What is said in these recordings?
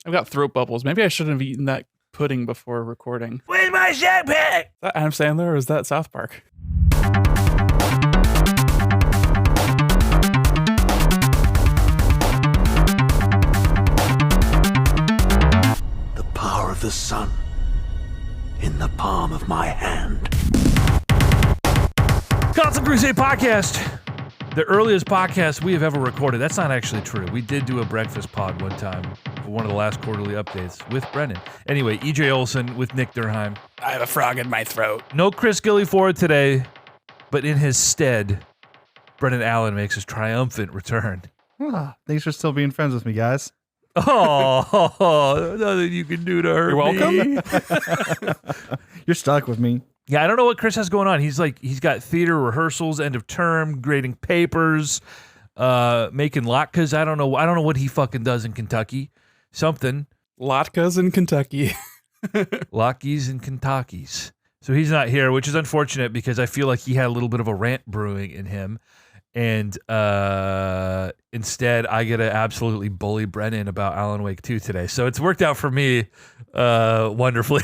I've got throat bubbles. Maybe I shouldn't have eaten that pudding before recording. Where's my jetpack? Is that Adam Sandler or is that South Park? The power of the sun in the palm of my hand. Constant Crusade podcast. The earliest podcast we have ever recorded. That's not actually true. We did do a breakfast pod one time for one of the last quarterly updates with Brennan. Anyway, EJ Olson with Nick Durheim. I have a frog in my throat. No Chris Gillyford today, but in his stead, Brennan Allen makes his triumphant return. Thanks for still being friends with me, guys. Oh, nothing you can do to hurt You're me. You're stuck with me. Yeah, I don't know what Chris has going on. He's got theater rehearsals, end of term, grading papers, making latkes. I don't know what he fucking does in Kentucky. Something. Latkes in Kentucky. Lockies and Kentuckys. So he's not here, which is unfortunate because I feel like he had a little bit of a rant brewing in him. And instead, I get to absolutely bully Brennan about Alan Wake 2 today. So it's worked out for me wonderfully.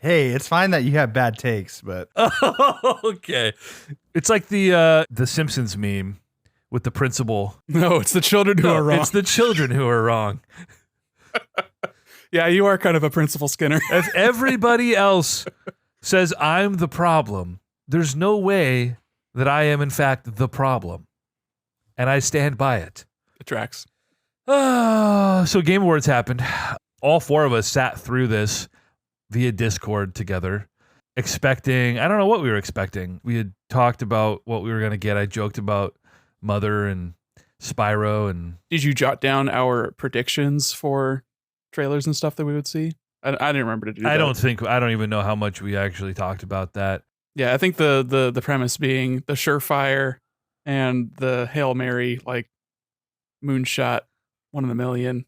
Hey, it's fine that you have bad takes, but Okay. It's like the Simpsons meme with the principal. No, it's the children who are wrong. It's the children who are wrong. Yeah, you are kind of a Principal Skinner. If everybody else says I'm the problem, there's no way that I am in fact the problem. And I stand by it. It tracks. So Game Awards happened. All four of us sat through this via Discord together, expecting, I don't know what we were expecting. We had talked about what we were going to get. I joked about Mother and Spyro. And Did you jot down our predictions for trailers and stuff that we would see? I didn't remember to do that. I don't even know how much we actually talked about that. Yeah, I think the premise being the Surefire and the Hail Mary, like moonshot, 1 in a million.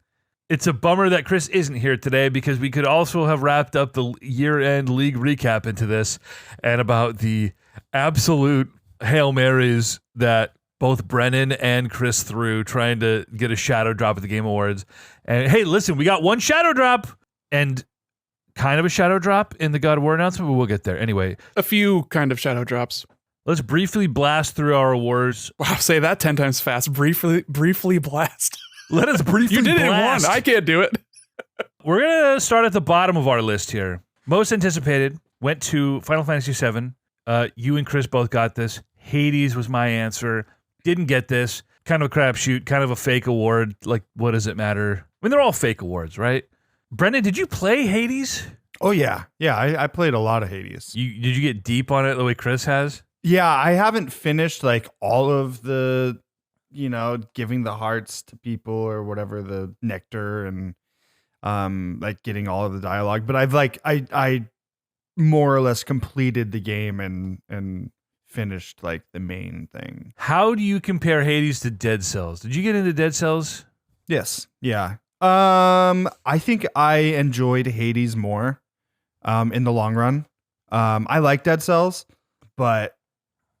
It's a bummer that Chris isn't here today because we could also have wrapped up the year-end league recap into this and about the absolute Hail Marys that both Brennan and Chris threw trying to get a shadow drop at the Game Awards. And hey, listen, we got one shadow drop and kind of a shadow drop in the God of War announcement, but we'll get there. Anyway. A few kind of shadow drops. Let's briefly blast through our awards. Wow, say that 10 times fast. Briefly blast. Let us briefly You did blast. it in one. I can't do it. We're going to start at the bottom of our list here. Most anticipated went to Final Fantasy VII. You and Chris both got this. Hades was my answer. Didn't get this. Kind of a crapshoot. Kind of a fake award. Like, what does it matter? I mean, they're all fake awards, right? Brendan, did you play Hades? oh yeah. Yeah, I played a lot of Hades. Did you get deep on it the way Chris has? Yeah, I haven't finished like all of the, giving the hearts to people or whatever, the nectar and like getting all of the dialogue. But I've I more or less completed the game and finished like the main thing. How do you compare Hades to Dead Cells? Did you get into Dead Cells? Yes. Yeah. I think I enjoyed Hades more in the long run. I like Dead Cells, but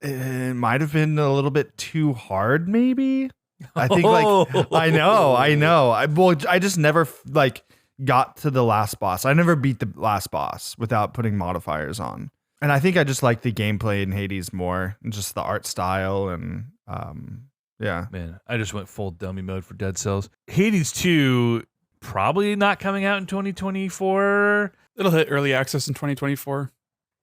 it might have been a little bit too hard, maybe. I think I know. I just never got to the last boss. I never beat the last boss without putting modifiers on. And I think I just like the gameplay in Hades more and just the art style and yeah. Man, I just went full dummy mode for Dead Cells. Hades 2 probably not coming out in 2024. It'll hit early access in 2024.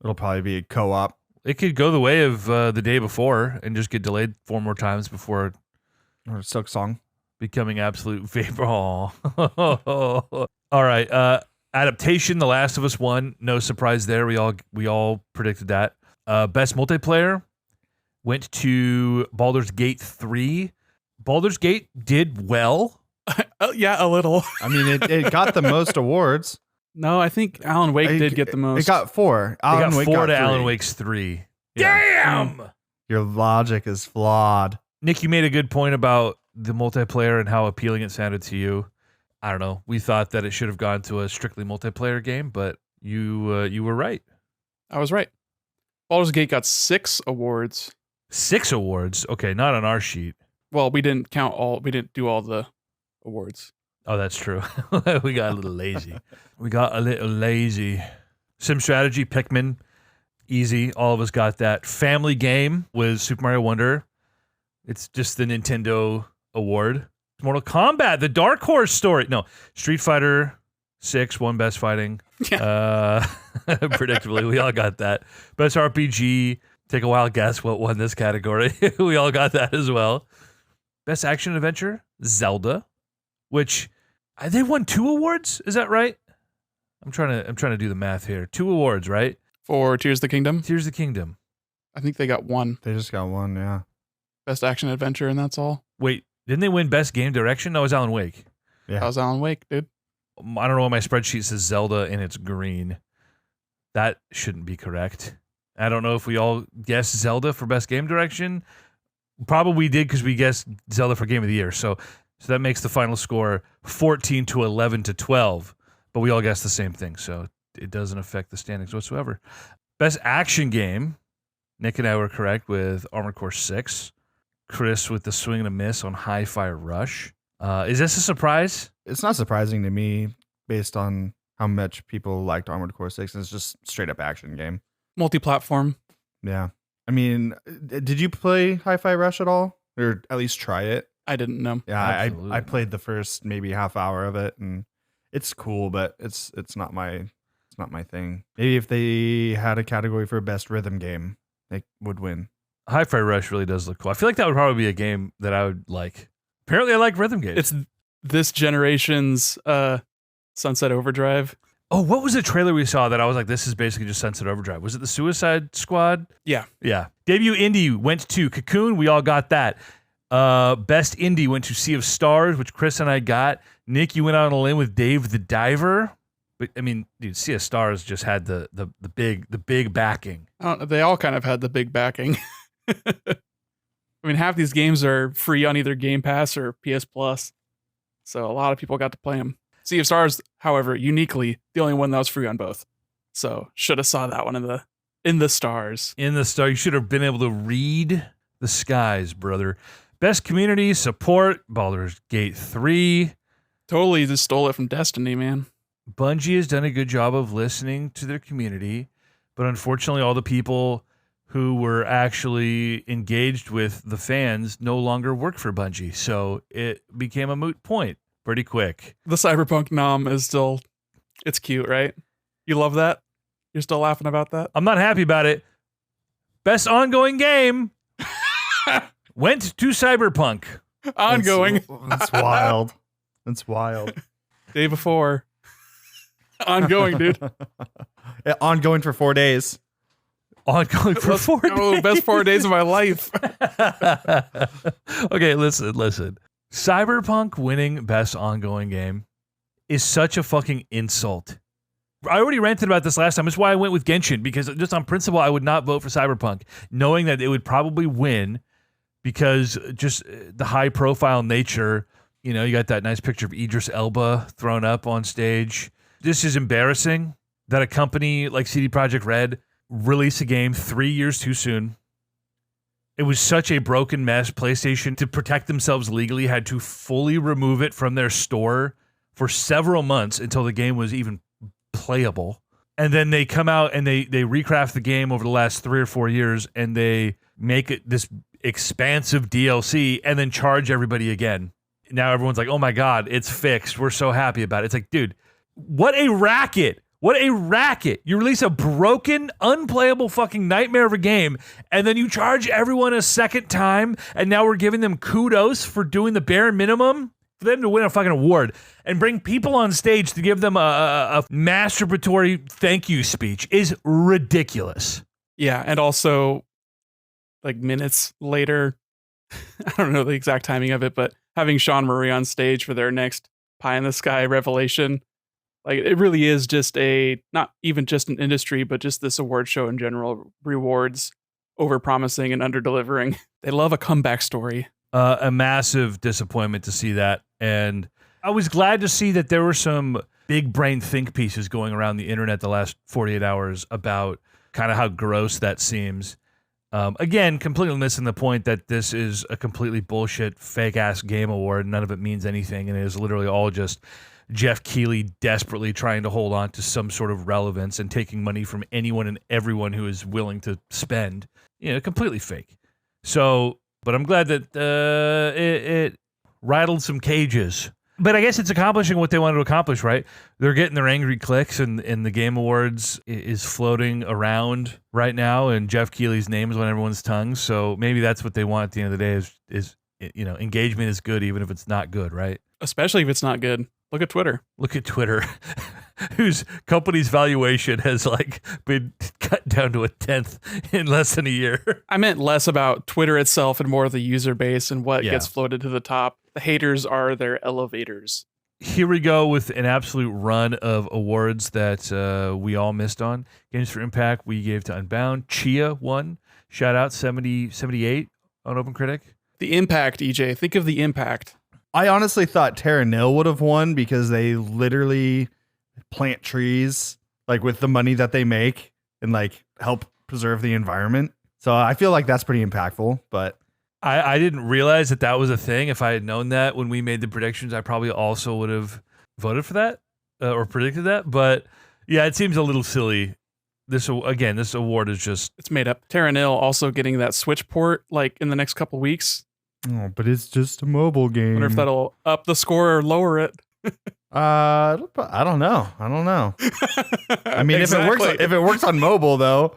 It'll probably be a co-op. It could go the way of the day before and just get delayed 4 more times before Or Silk Song. becoming absolute vapor. All right. Adaptation, The Last of Us 1. No surprise there. We all predicted that. Best multiplayer went to Baldur's Gate 3. Baldur's Gate did well. Oh, yeah, a little. I mean, it got the most awards. No, I think Alan Wake did get the most. It got 4. They got Wake 4 to 3. Alan Wake's 3. Yeah. Damn! Your logic is flawed. Nick, you made a good point about the multiplayer and how appealing it sounded to you. I don't know. We thought that it should have gone to a strictly multiplayer game, but you were right. I was right. Baldur's Gate got 6 awards. 6 awards? Okay, not on our sheet. Well, we didn't do all the awards. Oh, that's true. We got a little lazy. Sim strategy, Pikmin, easy. All of us got that. Family game was Super Mario Wonder. It's just the Nintendo award. Mortal Kombat, the Dark Horse story. No, Street Fighter 6 won Best Fighting. Predictably, we all got that. Best RPG. Take a wild guess what won this category. We all got that as well. Best Action Adventure, Zelda, which they won 2 awards. Is that right? I'm trying to do the math here. 2 awards, right? For Tears of the Kingdom? Tears of the Kingdom. I think they got 1. They just got 1, yeah. Best Action Adventure, and that's all. Wait, didn't they win Best Game Direction? No, it was Alan Wake. Yeah. That was Alan Wake, dude. I don't know why my spreadsheet says Zelda and it's green. That shouldn't be correct. I don't know if we all guessed Zelda for Best Game Direction. Probably did because we guessed Zelda for Game of the Year. So that makes the final score 14 to 11 to 12. But we all guessed the same thing, so it doesn't affect the standings whatsoever. Best Action Game. Nick and I were correct with Armored Core 6. Chris with the Swing and a Miss on Hi-Fi Rush. Is this a surprise? It's not surprising to me based on how much people liked Armored Core 6. It's just straight up action game. Multi-platform. Yeah. I mean, did you play Hi-Fi Rush at all? Or at least try it? I didn't know. Yeah, Absolutely. I played the first maybe half hour of it, and it's cool, but it's not my thing. Maybe if they had a category for best rhythm game, they would win. Hi-Fi Rush really does look cool. I feel like that would probably be a game that I would like. Apparently, I like rhythm games. It's this generation's Sunset Overdrive. Oh, what was the trailer we saw that I was like, this is basically just Sunset Overdrive? Was it the Suicide Squad? Yeah. Yeah. Debut indie went to Cocoon. We all got that. Best indie went to Sea of Stars, which Chris and I got. Nick, you went out on a limb with Dave the Diver. But I mean, dude, Sea of Stars just had the big backing. They all kind of had the big backing. I mean, half these games are free on either Game Pass or PS Plus, so a lot of people got to play them. Sea of Stars, however, uniquely the only one that was free on both. So should have saw that one in the stars. In the star, you should have been able to read the skies, brother. Best community support, Baldur's Gate 3. Totally just stole it from Destiny, man. Bungie has done a good job of listening to their community, but unfortunately all the people who were actually engaged with the fans no longer work for Bungie, so it became a moot point pretty quick. The Cyberpunk nom is still, it's cute, right? You love that? You're still laughing about that? I'm not happy about it. Best ongoing game went to Cyberpunk. Ongoing. That's wild. That's wild. Day before. Ongoing, dude. Yeah, ongoing for 4 days. Ongoing for 4 days. Oh, best 4 days of my life. Okay, listen. Cyberpunk winning best ongoing game is such a fucking insult. I already ranted about this last time. That's why I went with Genshin, because just on principle, I would not vote for Cyberpunk, knowing that it would probably win because just the high profile nature. You know, you got that nice picture of Idris Elba thrown up on stage. This is embarrassing that a company like CD Projekt Red release a game 3 years too soon. It was such a broken mess. PlayStation, to protect themselves legally, had to fully remove it from their store for several months until the game was even playable. And then they come out and they recraft the game over the last 3 or 4 years, and they make it this expansive DLC and then charge everybody again. Now everyone's like, oh my God, it's fixed. We're so happy about it. It's like, dude, what a racket. What a racket. You release a broken, unplayable fucking nightmare of a game, and then you charge everyone a second time, and now we're giving them kudos for doing the bare minimum for them to win a fucking award and bring people on stage to give them a masturbatory thank you speech is ridiculous. Yeah, and also, like minutes later, I don't know the exact timing of it, but having Sean Murray on stage for their next Pie in the Sky revelation, like it really is just not even just an industry, but just this award show in general rewards over-promising and under-delivering. They love a comeback story. A massive disappointment to see that. And I was glad to see that there were some big brain think pieces going around the internet the last 48 hours about kind of how gross that seems. Again, completely missing the point that this is a completely bullshit, fake-ass game award. None of it means anything, and it is literally all just Jeff Keighley desperately trying to hold on to some sort of relevance and taking money from anyone and everyone who is willing to spend. Completely fake. So, but I'm glad that it rattled some cages. But I guess it's accomplishing what they wanted to accomplish, right? They're getting their angry clicks, and the Game Awards is floating around right now, and Jeff Keighley's name is on everyone's tongue. So maybe that's what they want at the end of the day is engagement is good even if it's not good, right? Especially if it's not good. Look at Twitter. Look at Twitter, whose company's valuation has been cut down to 1/10 in less than a year. I meant less about Twitter itself and more of the user base and what gets floated to the top. The haters are their elevators. Here we go with an absolute run of awards that we all missed on. Games for Impact we gave to Unbound. Chia won. Shout out 78 on OpenCritic. The impact, EJ. Think of the impact. I honestly thought Terra Nil would have won because they literally plant trees with the money that they make and help preserve the environment. So I feel like that's pretty impactful, but I didn't realize that was a thing. If I had known that when we made the predictions, I probably also would have voted for that or predicted that. But yeah, it seems a little silly. This award is just... It's made up. Terra Nil also getting that Switch port in the next couple weeks. Oh, but it's just a mobile game. I wonder if that'll up the score or lower it. I don't know. I mean, Exactly. if it works on mobile though,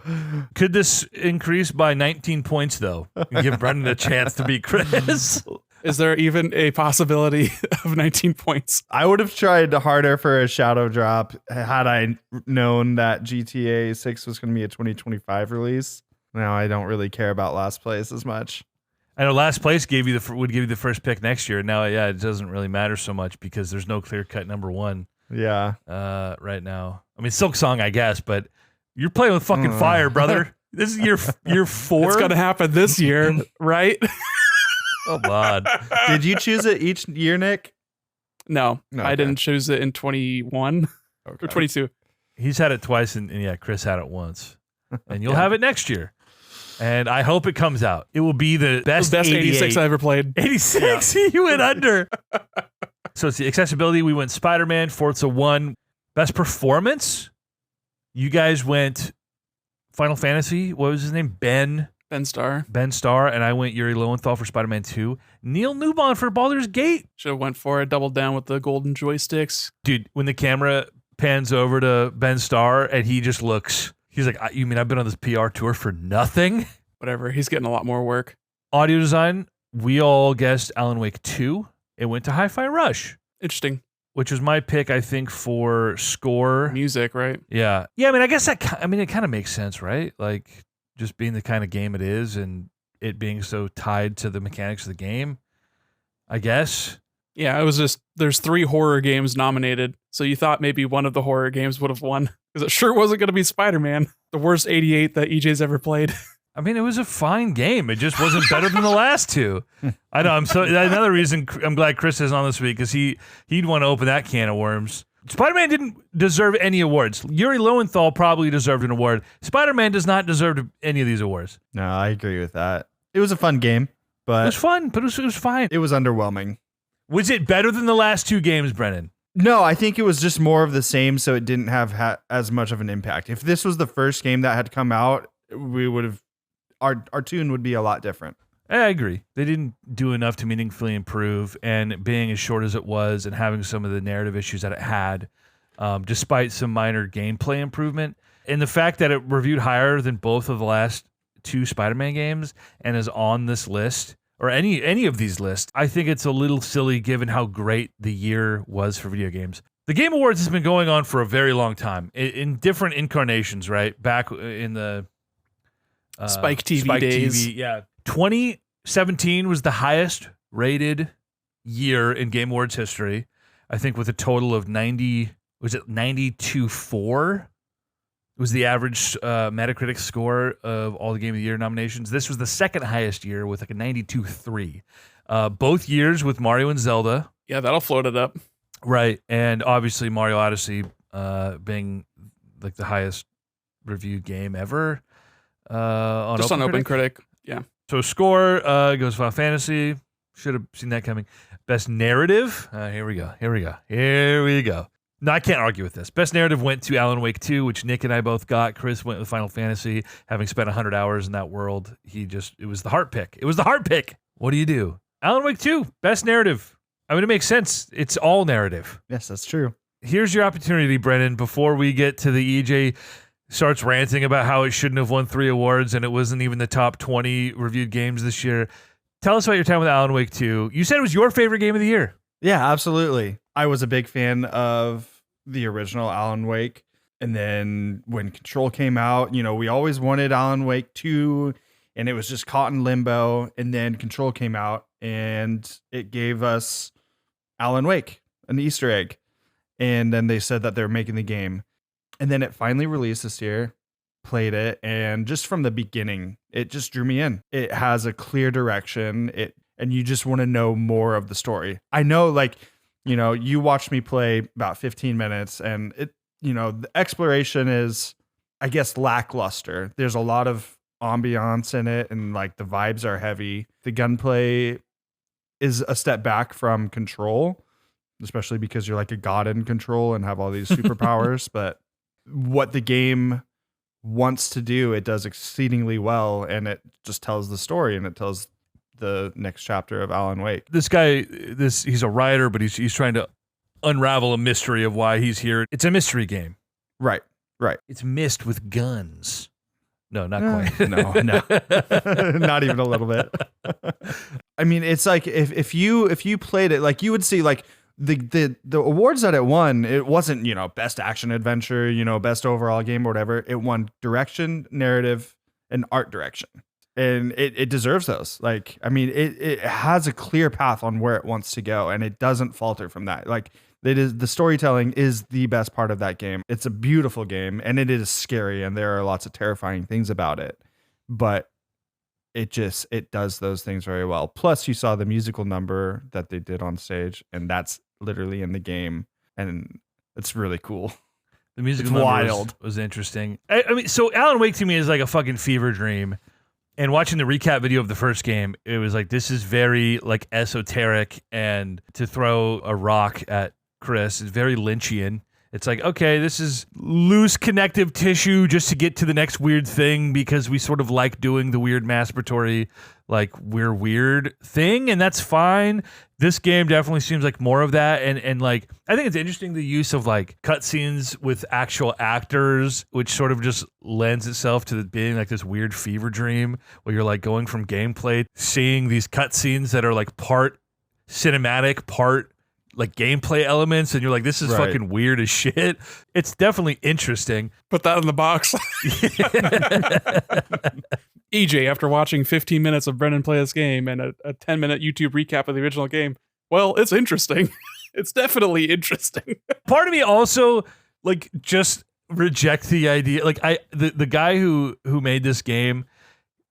could this increase by 19 points though? And give Brendan a chance to beat Chris. Is there even a possibility of 19 points? I would have tried harder for a shadow drop had I known that GTA 6 was going to be a 2025 release. Now I don't really care about last place as much. I know last place would give you the first pick next year. Now, it doesn't really matter so much because there's no clear-cut number one. Yeah. Right now. I mean, Silk Song, I guess, but you're playing with fucking fire, brother. This is year 4. It's gonna happen this year, right? Oh God. Did you choose it each year, Nick? No, Okay. I didn't choose it in 21 or 22. He's had it twice, and Chris had it once, and you'll have it next year. And I hope it comes out. It will be the best 86 I ever played. 86? Yeah. You went under. So it's the accessibility. We went Spider-Man, Forza 1. Best performance? You guys went Final Fantasy. What was his name? Ben Starr. And I went Yuri Lowenthal for Spider-Man 2. Neil Newbon for Baldur's Gate. Should have went for it. Doubled down with the golden joysticks. Dude, when the camera pans over to Ben Starr and he just looks... He's like, you mean I've been on this PR tour for nothing? Whatever. He's getting a lot more work. Audio design, we all guessed Alan Wake 2. It went to Hi-Fi Rush. Interesting. Which was my pick, I think, for score. Music, right? Yeah. Yeah, I mean, I guess it kind of makes sense, right? Just being the kind of game it is and it being so tied to the mechanics of the game, I guess. Yeah, it was just, there's 3 horror games nominated. So you thought maybe one of the horror games would have won. Because it sure wasn't going to be Spider-Man, the worst 88 that EJ's ever played. I mean, it was a fine game. It just wasn't better than the last 2. I know. Another reason I'm glad Chris is on this week because he'd want to open that can of worms. Spider-Man didn't deserve any awards. Yuri Lowenthal probably deserved an award. Spider-Man does not deserve any of these awards. No, I agree with that. It was a fun game, but it was fun, but it was fine. It was underwhelming. Was it better than the last 2 games, Brennan? No, I think it was just more of the same, so it didn't have as much of an impact. If this was the first game that had come out, we would have our tune would be a lot different. I agree. They didn't do enough to meaningfully improve, and being as short as it was and having some of the narrative issues that it had, despite some minor gameplay improvement, and the fact that it reviewed higher than both of the last 2 Spider-Man games and is on this list, or any of these lists, I think it's a little silly given how great the year was for video games. The Game Awards has been going on for a very long time in different incarnations, right? Back in the Spike TV days. TV, yeah. 2017 was the highest rated year in Game Awards history. I think with a total of 92.4 was the average Metacritic score of all the Game of the Year nominations. This was the second highest year with a 92.3. Both years with Mario and Zelda. Yeah, that'll float it up. Right. And obviously Mario Odyssey being the highest reviewed game ever. On Just on Open OpenCritic. Yeah. So score goes Final Fantasy. Should have seen that coming. Best narrative. Here we go. No, I can't argue with this. Best narrative went to Alan Wake 2, which Nick and I both got. Chris went with Final Fantasy, having spent 100 hours in that world. It was the heart pick. What do you do? Alan Wake 2, best narrative. I mean, it makes sense. It's all narrative. Yes, that's true. Here's your opportunity, Brennan, before we get to the EJ starts ranting about how it shouldn't have won 3 awards and it wasn't even the top 20 reviewed games this year. Tell us about your time with Alan Wake 2. You said it was your favorite game of the year. Yeah, absolutely. I was a big fan of the original Alan Wake. And then when Control came out, we always wanted Alan Wake 2, and it was just caught in limbo. And then Control came out, and it gave us Alan Wake, an Easter egg. And then they said that they're making the game. And then it finally released this year, played it, and just from the beginning, it just drew me in. It has a clear direction, and you just want to know more of the story. I know, you watched me play about 15 minutes, and the exploration is, I guess, lackluster. There's a lot of ambiance in it, and the vibes are heavy. The gunplay is a step back from Control, especially because you're like a god in Control and have all these superpowers. But what the game wants to do, it does exceedingly well, and it just tells the story, and it tells the next chapter of Alan Wake. This guy, he's a writer, but he's trying to unravel a mystery of why he's here. It's a mystery game. Right. It's mist with guns. No, not quite. No, not even a little bit. I mean, it's like if you played it, you would see the awards that it won. It wasn't best action adventure, best overall game or whatever. It won direction, narrative, and art direction. And it deserves those. It has a clear path on where it wants to go, and it doesn't falter from that. The storytelling is the best part of that game. It's a beautiful game, and it is scary, and there are lots of terrifying things about it. But it does those things very well. Plus, you saw the musical number that they did on stage, and that's literally in the game, and it's really cool. The musical number was interesting. I mean, so Alan Wake to me is like a fucking fever dream. And watching the recap video of the first game, it was like, this is very esoteric, and to throw a rock at Chris is very Lynchian. It's like, okay, this is loose connective tissue just to get to the next weird thing because we sort of like doing the weird masturbatory, we're weird thing, and that's fine. This game definitely seems like more of that, and I think it's interesting the use of cutscenes with actual actors, which sort of just lends itself to being this weird fever dream where you're going from gameplay, seeing these cutscenes that are part cinematic, part gameplay elements, and you're like, this is fucking weird as shit. It's definitely interesting. Put that in the box. EJ, after watching 15 minutes of Brennan play this game and a 10-minute YouTube recap of the original game, well, it's interesting. It's definitely interesting. Part of me also just reject the idea. The guy who made this game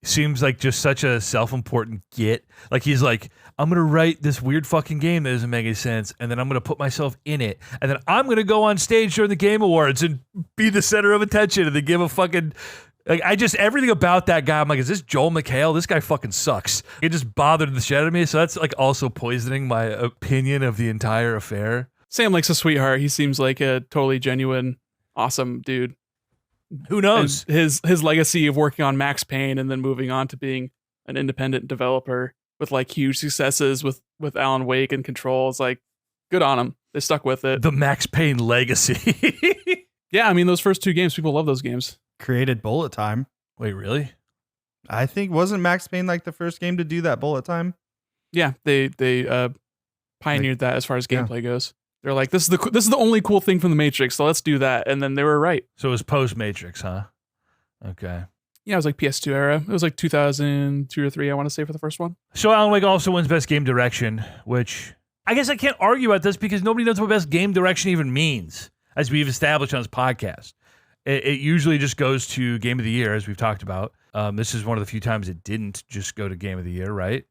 seems like just such a self-important git. He's like, I'm going to write this weird fucking game that doesn't make any sense, and then I'm going to put myself in it, and then I'm going to go on stage during the Game Awards and be the center of attention, and then give a fucking... everything about that guy, I'm like, is this Joel McHale? This guy fucking sucks. It just bothered the shit out of me, so that's also poisoning my opinion of the entire affair. Sam likes a sweetheart. He seems like a totally genuine, awesome dude. Who knows? And his legacy of working on Max Payne and then moving on to being an independent developer with huge successes with Alan Wake and Control is good on him. They stuck with it. The Max Payne legacy. Yeah, I mean, those first 2 games, people love those games. Created bullet time. Wait, really? I think wasn't Max Payne the first game to do that bullet time? Yeah, they pioneered that as far as gameplay goes. They're like, this is the only cool thing from the Matrix, so let's do that. And then they were right. So it was post Matrix, huh? Okay. Yeah, it was PS2 era. It was 2002 or 3, I want to say, for the first one. So Alan Wake also wins Best Game Direction, which I guess I can't argue about this because nobody knows what Best Game Direction even means, as we've established on this podcast. It usually just goes to Game of the Year, as we've talked about. This is one of the few times it didn't just go to Game of the Year, right?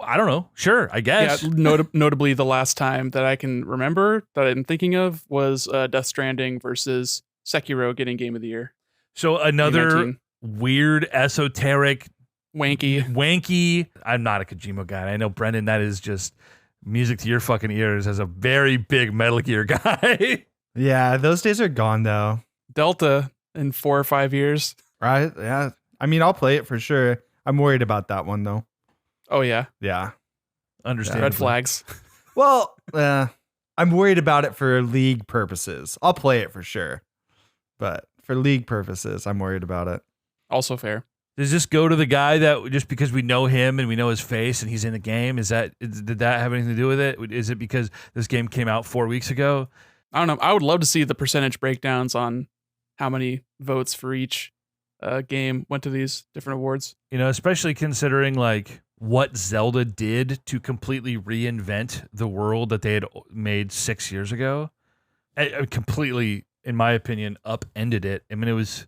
I don't know. Sure, I guess. Yeah, notably, the last time that I can remember that I'm thinking of was Death Stranding versus Sekiro getting Game of the Year. So another weird, esoteric, wanky. I'm not a Kojima guy. I know, Brendan, that is just music to your fucking ears as a very big Metal Gear guy. Yeah, those days are gone though. Delta in 4 or 5 years. Right? Yeah. I mean, I'll play it for sure. I'm worried about that one though. Oh yeah, Yeah. Understand. red flags. Well, I'm worried about it for league purposes. I'll play it for sure. But for league purposes, I'm worried about it. Also fair. Does this go to the guy that just because we know him and we know his face and he's in the game? Did that have anything to do with it? Is it because this game came out 4 weeks ago? I don't know. I would love to see the percentage breakdowns on how many votes for each game went to these different awards. You know, especially considering like what Zelda did to completely reinvent the world that they had made 6 years ago. It completely, in my opinion, upended it. I mean, it was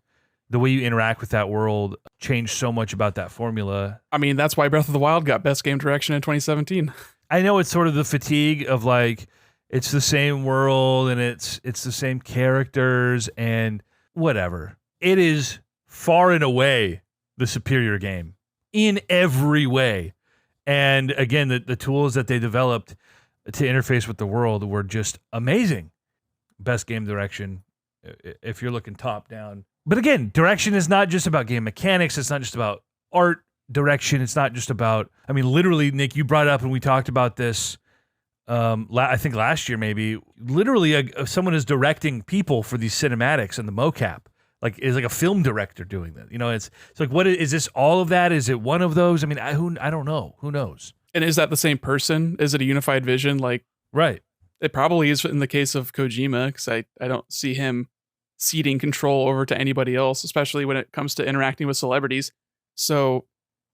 the way you interact with that world changed so much about that formula. I mean, that's why Breath of the Wild got Best Game Direction in 2017. I know it's sort of the fatigue of like, it's the same world and it's the same characters and whatever. It is far and away the superior game in every way. And again, the tools that they developed to interface with the world were just amazing. Best game direction, if you're looking top down. But again, direction is not just about game mechanics. It's not just about art direction. It's not just about, I mean, literally, Nick, you brought up and we talked about this, I think last year maybe, literally someone is directing people for these cinematics and the mocap. Like, is like a film director doing that. You know, it's like, what is this? All of that? Is it one of those? I mean, I don't know. Who knows? And is that the same person? Is it a unified vision? Like, right. It probably is in the case of Kojima, because I don't see him ceding control over to anybody else, especially when it comes to interacting with celebrities. So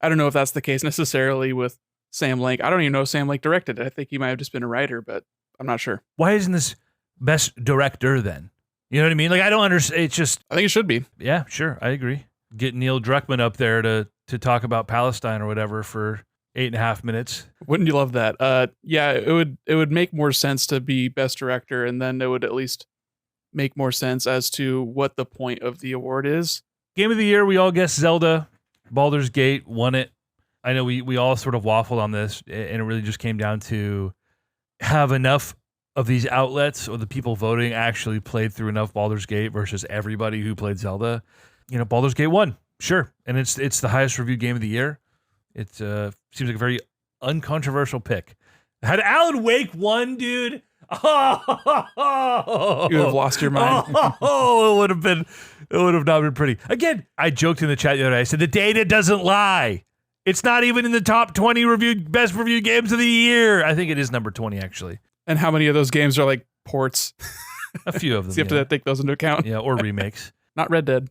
I don't know if that's the case necessarily with Sam Lake. I don't even know if Sam Lake directed it. I think he might have just been a writer, but I'm not sure. Why isn't this best director then? You know what I mean? Like, I don't understand. It's just, I think it should be. Yeah, sure. I agree. Get Neil Druckmann up there to talk about Palestine or whatever for 8.5 minutes. Wouldn't you love that? Yeah, it would make more sense to be best director, and then it would at least make more sense as to what the point of the award is. Game of the year, we all guessed Zelda. Baldur's Gate won it. I know we all sort of waffled on this, and it really just came down to have enough of these outlets or the people voting actually played through enough Baldur's Gate versus everybody who played Zelda. You know, Baldur's Gate won, sure, and it's the highest reviewed game of the year. It seems like a very uncontroversial pick. Had Alan Wake won, dude, oh, you would have lost your mind. Oh, it would have not been pretty. Again, I joked in the chat the other day. I said the data doesn't lie. It's not even in the top 20 best reviewed games of the year. I think it is number 20 actually. And how many of those games are like ports? A few of them. So you have to take those into account. Yeah, or remakes. Not Red Dead.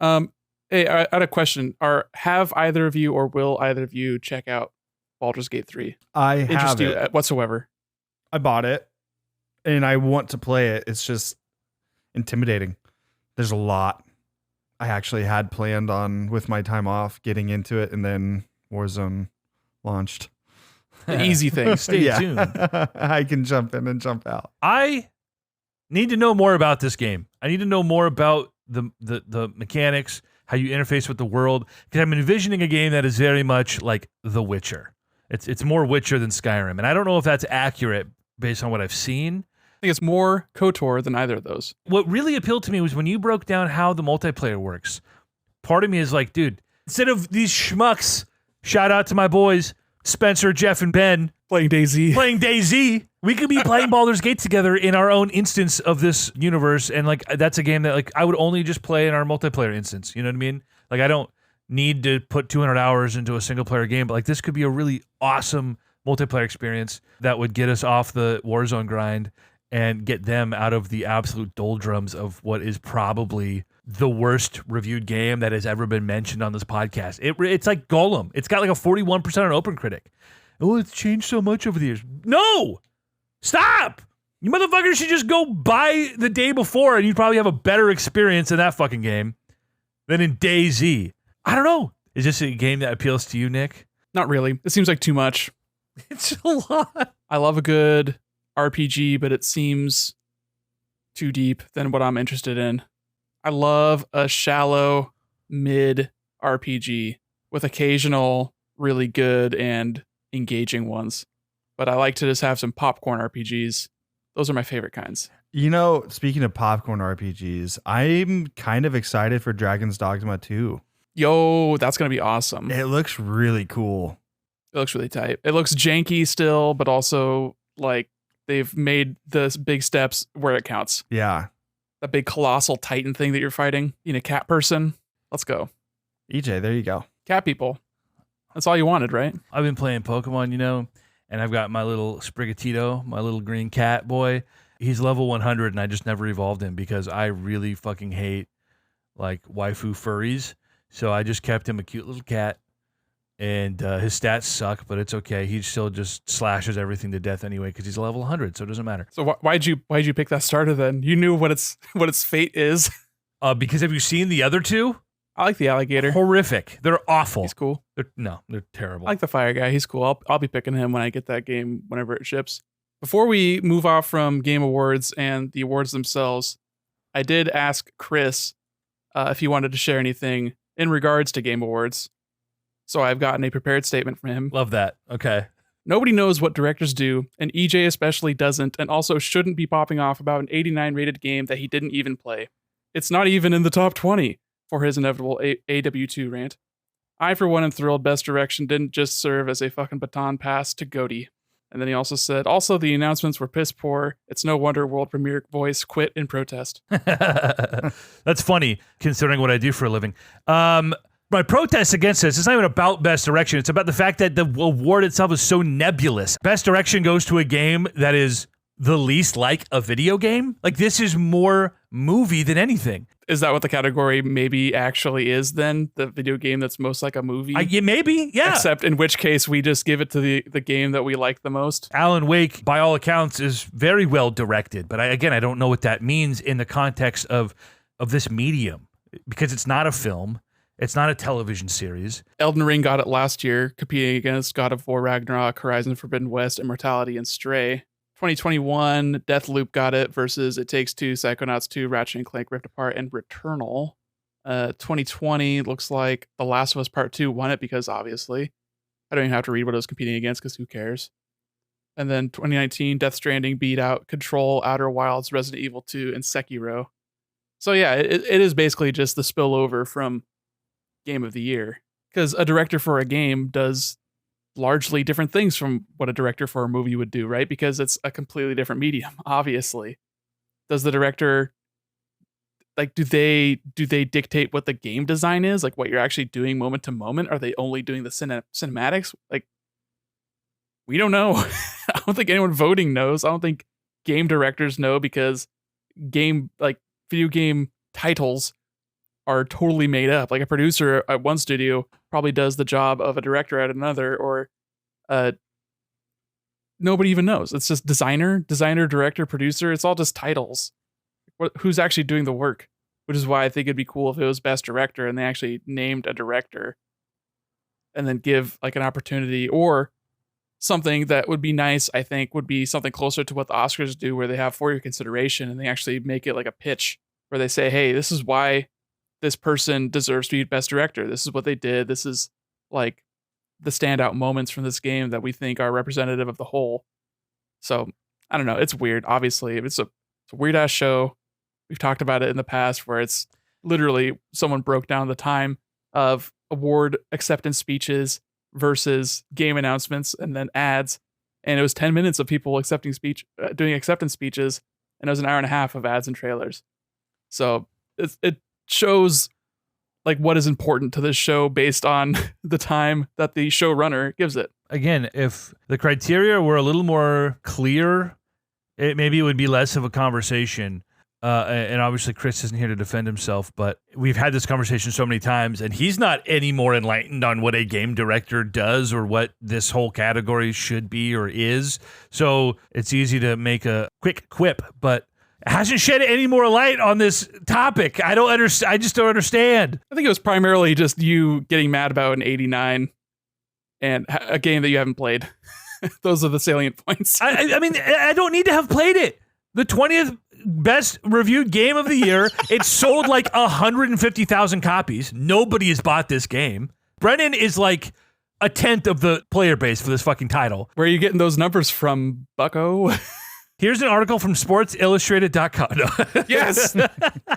Hey, I had a question. Have either of you or will either of you check out Baldur's Gate 3? I have Interest you it. whatsoever? I bought it and I want to play it. It's just intimidating. There's a lot. I actually had planned on, with my time off, getting into it, and then Warzone launched. The easy thing. Stay tuned. I can jump in and jump out. I need to know more about this game. I need to know more about the mechanics, how you interface with the world, because I'm envisioning a game that is very much like The Witcher. It's more Witcher than Skyrim, and I don't know if that's accurate based on what I've seen. I think it's more KOTOR than either of those. What really appealed to me was when you broke down how the multiplayer works. Part of me is like, dude, instead of these schmucks, shout out to my boys, Spencer, Jeff, and Ben, Playing DayZ, we could be playing Baldur's Gate together in our own instance of this universe, and like that's a game that like I would only just play in our multiplayer instance. You know what I mean? Like I don't need to put 200 hours into a single player game, but like this could be a really awesome multiplayer experience that would get us off the Warzone grind and get them out of the absolute doldrums of what is probably the worst reviewed game that has ever been mentioned on this podcast. It's like Golem. It's got like a 41% on OpenCritic. Oh, it's changed so much over the years. No! Stop! You motherfuckers should just go buy the day before and you'd probably have a better experience in that fucking game than in DayZ. I don't know. Is this a game that appeals to you, Nick? Not really. It seems like too much. It's a lot. I love a good RPG, but it seems too deep than what I'm interested in. I love a shallow mid RPG with occasional really good and engaging ones. But I like to just have some popcorn RPGs. Those are my favorite kinds. You know, speaking of popcorn RPGs, I'm kind of excited for Dragon's Dogma 2. Yo, that's going to be awesome. It looks really cool. It looks really tight. It looks janky still, but also like they've made the big steps where it counts. Yeah. That big colossal titan thing that you're fighting, being a cat person. Let's go. EJ, there you go. Cat people. That's all you wanted, right? I've been playing Pokemon, and I've got my little Sprigatito, my little green cat boy. He's level 100, and I just never evolved him because I really fucking hate like waifu furries. So I just kept him a cute little cat, and his stats suck, but it's okay. He still just slashes everything to death anyway because he's level 100, so it doesn't matter. So why'd you pick that starter then? You knew what its fate is. Because have you seen the other two? I like the alligator. Horrific. They're awful. He's cool. They're terrible. I like the fire guy. He's cool. I'll be picking him when I get that game whenever it ships. Before we move off from Game Awards and the awards themselves, I did ask Chris if he wanted to share anything in regards to Game Awards. So I've gotten a prepared statement from him. Love that. Okay. Nobody knows what directors do, and EJ especially doesn't, and also shouldn't be popping off about an 89 rated game that he didn't even play. It's not even in the top 20 for his inevitable AW2 rant. I, for one, am thrilled Best Direction didn't just serve as a fucking baton pass to Goaty. And then he also said, also, the announcements were piss poor. It's no wonder world premiere voice quit in protest. That's funny, considering what I do for a living. My protest against this, it's not even about Best Direction. It's about the fact that the award itself is so nebulous. Best Direction goes to a game that is the least like a video game. Like, this is more movie than anything. Is that what the category maybe actually is then? The video game that's most like a movie? Maybe, yeah. Except in which case we just give it to the game that we like the most. Alan Wake, by all accounts, is very well directed. But I don't know what that means in the context of this medium. Because it's not a film. It's not a television series. Elden Ring got it last year, competing against God of War Ragnarok, Horizon Forbidden West, Immortality, and Stray. 2021, Deathloop got it versus It Takes Two, Psychonauts 2, Ratchet & Clank Rift Apart, and Returnal. 2020 looks like The Last of Us Part 2 won it because obviously. I don't even have to read what it was competing against because who cares. And then 2019, Death Stranding beat out Control, Outer Wilds, Resident Evil 2, and Sekiro. So yeah, it is basically just the spillover from Game of the Year. Because a director for a game does largely different things from what a director for a movie would do, right? Because it's a completely different medium, obviously. Does the director, like, do they dictate what the game design is? Like, what you're actually doing moment to moment? Are they only doing the cinematics? Like, we don't know. I don't think anyone voting knows. I don't think game directors know because video game titles are totally made up. Like a producer at one studio probably does the job of a director at another, or nobody even knows. It's just designer, director, producer. It's all just titles. Who's actually doing the work? Which is why I think it'd be cool if it was best director and they actually named a director and then give like an opportunity, or something that would be nice, I think, would be something closer to what the Oscars do, where they have for your consideration and they actually make it like a pitch where they say, hey, this is why this person deserves to be best director. This is what they did. This is like the standout moments from this game that we think are representative of the whole. So I don't know. It's weird. Obviously, it's a weird ass show. We've talked about it in the past where it's literally someone broke down the time of award acceptance speeches versus game announcements and then ads. And it was 10 minutes of people doing acceptance speeches. And it was an hour and a half of ads and trailers. So it shows like what is important to this show based on the time that the showrunner gives it. Again, if the criteria were a little more clear, maybe it would be less of a conversation. And obviously Chris isn't here to defend himself, but we've had this conversation so many times, and he's not any more enlightened on what a game director does or what this whole category should be or is. So it's easy to make a quick quip, but hasn't shed any more light on this topic. I don't understand. I just don't understand. I think it was primarily just you getting mad about an 89 and a game that you haven't played. Those are the salient points. I mean, I don't need to have played it. The 20th best reviewed game of the year. It sold like 150,000 copies. Nobody has bought this game. Brennan is like a tenth of the player base for this fucking title. Where are you getting those numbers from, bucko? Here's an article from sportsillustrated.com. No. Yes.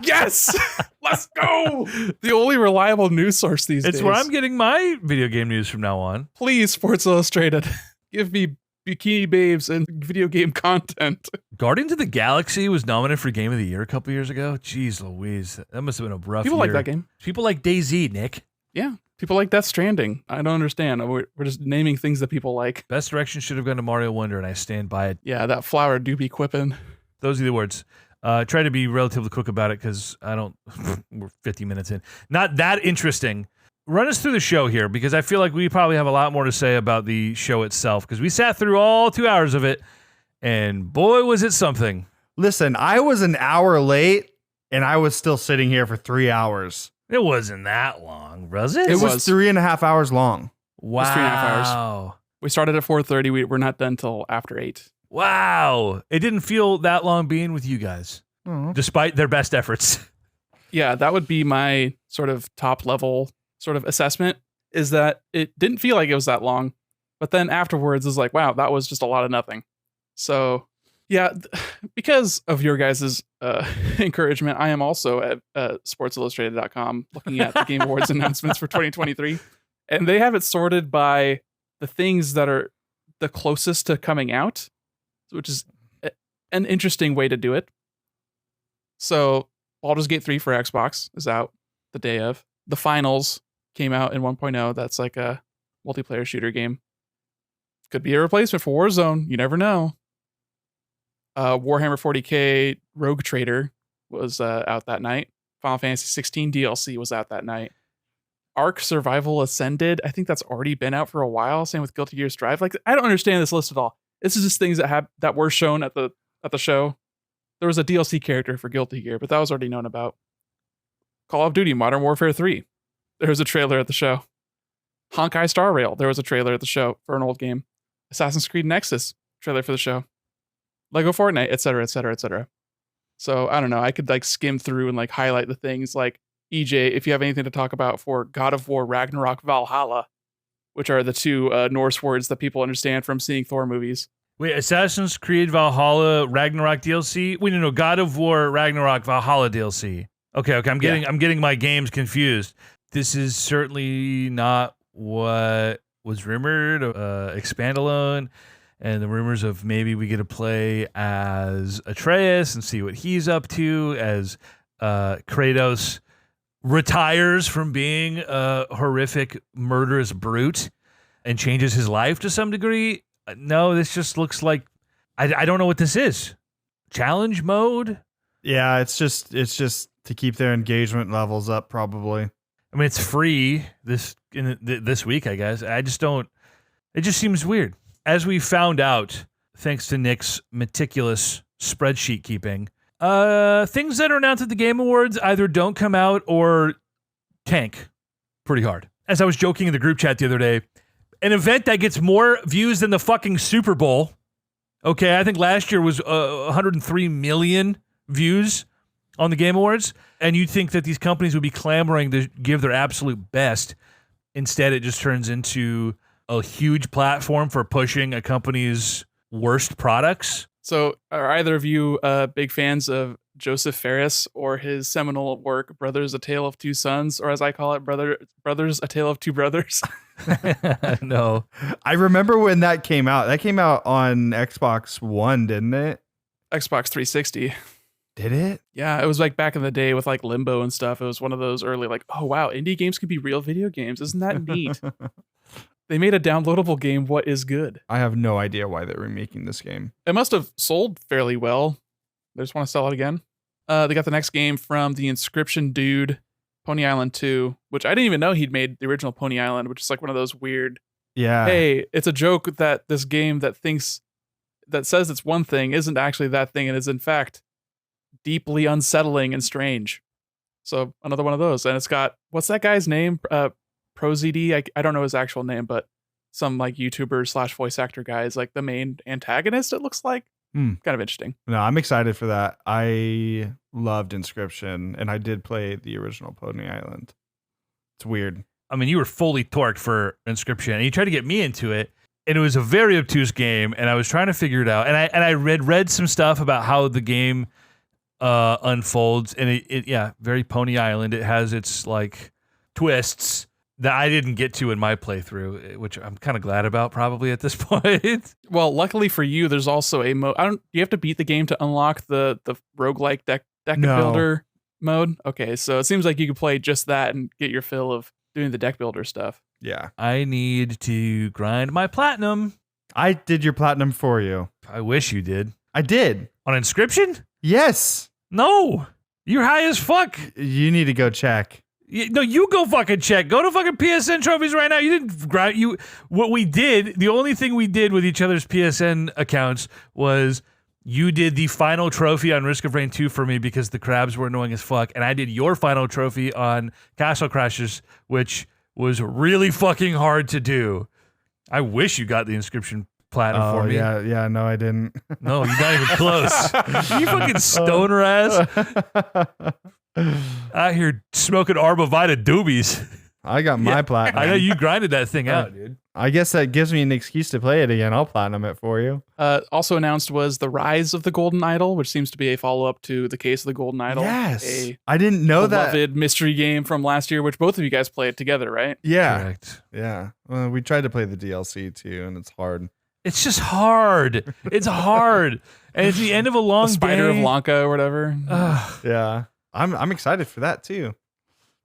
Yes. Let's go. The only reliable news source these days. It's where I'm getting my video game news from now on. Please, Sports Illustrated, give me bikini babes and video game content. Guardians of the Galaxy was nominated for Game of the Year a couple years ago. Jeez Louise. That must have been a rough People year. like that game. People like DayZ, Nick. Yeah. People like Death Stranding. I don't understand. We're just naming things that people like. Best direction should have gone to Mario Wonder, and I stand by it. Yeah, that flower do be quipping. Those are the words. Try to be relatively quick about it because we're 50 minutes in. Not that interesting. Run us through the show here because I feel like we probably have a lot more to say about the show itself because we sat through all 2 hours of it, and boy, was it something. Listen, I was an hour late, and I was still sitting here for 3 hours. It wasn't that long, was it? It was 3.5 hours long. Wow. was 3.5 hours. We started at 4:30. We're not done till after 8. Wow. It didn't feel that long being with you guys, despite their best efforts. Yeah, that would be my sort of top level sort of assessment, is that it didn't feel like it was that long. But then afterwards is like, wow, that was just a lot of nothing. So yeah, because of your guys' encouragement, I am also at sportsillustrated.com looking at the Game Awards announcements for 2023. And they have it sorted by the things that are the closest to coming out, which is an interesting way to do it. So Baldur's Gate 3 for Xbox is out the day of. The Finals came out in 1.0. That's like a multiplayer shooter game. Could be a replacement for Warzone. You never know. Warhammer 40k Rogue Trader was out that night. Final Fantasy 16 DLC was out that night. Ark Survival Ascended, I think that's already been out for a while. Same with Guilty Gear Strive. Like, I don't understand this list at all. This is just things that were shown at the show. There was a DLC character for Guilty Gear, but that was already known about. Call of Duty Modern Warfare 3. There was a trailer at the show. Honkai Star Rail. There was a trailer at the show for an old game. Assassin's Creed Nexus trailer for the show. Lego Fortnite, etc., etc., etc. So I don't know. I could like skim through and like highlight the things like EJ, if you have anything to talk about for God of War Ragnarok Valhalla, which are the two Norse words that people understand from seeing Thor movies. Wait, Assassin's Creed Valhalla Ragnarok DLC? Wait, no, God of War Ragnarok Valhalla DLC. Okay, I'm getting my games confused. This is certainly not what was rumored. Expand Alone. And the rumors of maybe we get to play as Atreus and see what he's up to as Kratos retires from being a horrific, murderous brute and changes his life to some degree. No, this just looks like I don't know what this is. Challenge mode? Yeah, it's just to keep their engagement levels up, probably. I mean, it's free this week, I guess. I just don't. It just seems weird. As we found out, thanks to Nick's meticulous spreadsheet keeping, things that are announced at the Game Awards either don't come out or tank pretty hard. As I was joking in the group chat the other day, an event that gets more views than the fucking Super Bowl. Okay, I think last year was 103 million views on the Game Awards, and you'd think that these companies would be clamoring to give their absolute best. Instead, it just turns into a huge platform for pushing a company's worst products. So are either of you big fans of Joseph Ferris or his seminal work, Brothers, A Tale of Two Sons, or as I call it, Brothers, A Tale of Two Brothers? No. I remember when that came out. That came out on Xbox One, didn't it? Xbox 360. Did it? Yeah, it was like back in the day with like Limbo and stuff. It was one of those early like, oh wow, indie games can be real video games. Isn't that neat? They made a downloadable game, What Is Good? I have no idea why they're remaking this game. It must have sold fairly well. They just want to sell it again. They got the next game from the Inscription dude, Pony Island 2, which I didn't even know he'd made the original Pony Island, which is like one of those weird, hey, it's a joke that this game that says it's one thing isn't actually that thing and is in fact deeply unsettling and strange. So another one of those. And it's got, what's that guy's name? ProZD, I don't know his actual name, but some like YouTuber / voice actor guy is like the main antagonist, it looks like. Kind of interesting. No, I'm excited for that. I loved Inscription, and I did play the original Pony Island. It's weird. I mean, you were fully torqued for Inscription, and you tried to get me into it, and it was a very obtuse game, and I was trying to figure it out. And I read some stuff about how the game unfolds, and it very Pony Island. It has its like twists that I didn't get to in my playthrough, which I'm kind of glad about probably at this point. Well, luckily for you, there's also a mode. You have to beat the game to unlock the roguelike deck No. builder mode. Okay, so it seems like you could play just that and get your fill of doing the deck builder stuff. Yeah. I need to grind my platinum. I did your platinum for you. I wish you did. I did. On Inscription? Yes. No. You're high as fuck. You need to go check. No, you go fucking check. Go to fucking PSN trophies right now. You didn't grind. What we did, the only thing we did with each other's PSN accounts was you did the final trophy on Risk of Rain 2 for me because the crabs were annoying as fuck, and I did your final trophy on Castle Crashers, which was really fucking hard to do. I wish you got the Inscription platinum for me. Yeah, no, I didn't. No, you're not even close. You fucking stoner ass. Out here smoking Arbavita doobies. I got my platinum. I know you grinded that thing out, dude. I guess that gives me an excuse to play it again. I'll platinum it for you. Also announced was The Rise of the Golden Idol, which seems to be a follow-up to The Case of the Golden Idol. Yes. I didn't know that. Beloved mystery game from last year, which both of you guys played together, right? Yeah. Correct. Yeah. Well, we tried to play the DLC too, and it's hard. It's just hard. It's hard. And it's the end of a long The Spider day. of Lanka or whatever. Yeah. I'm excited for that too.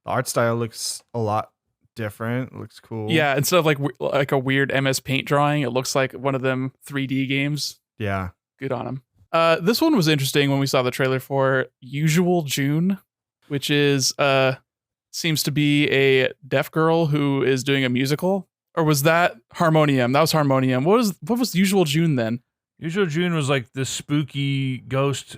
The art style looks a lot different. It looks cool. Yeah, instead of like a weird MS Paint drawing, it looks like one of them 3D games. Yeah. Good on them. This one was interesting when we saw the trailer for Usual June, which is seems to be a deaf girl who is doing a musical. Or was that Harmonium? That was Harmonium. What was Usual June then? Usual June was like the spooky ghost.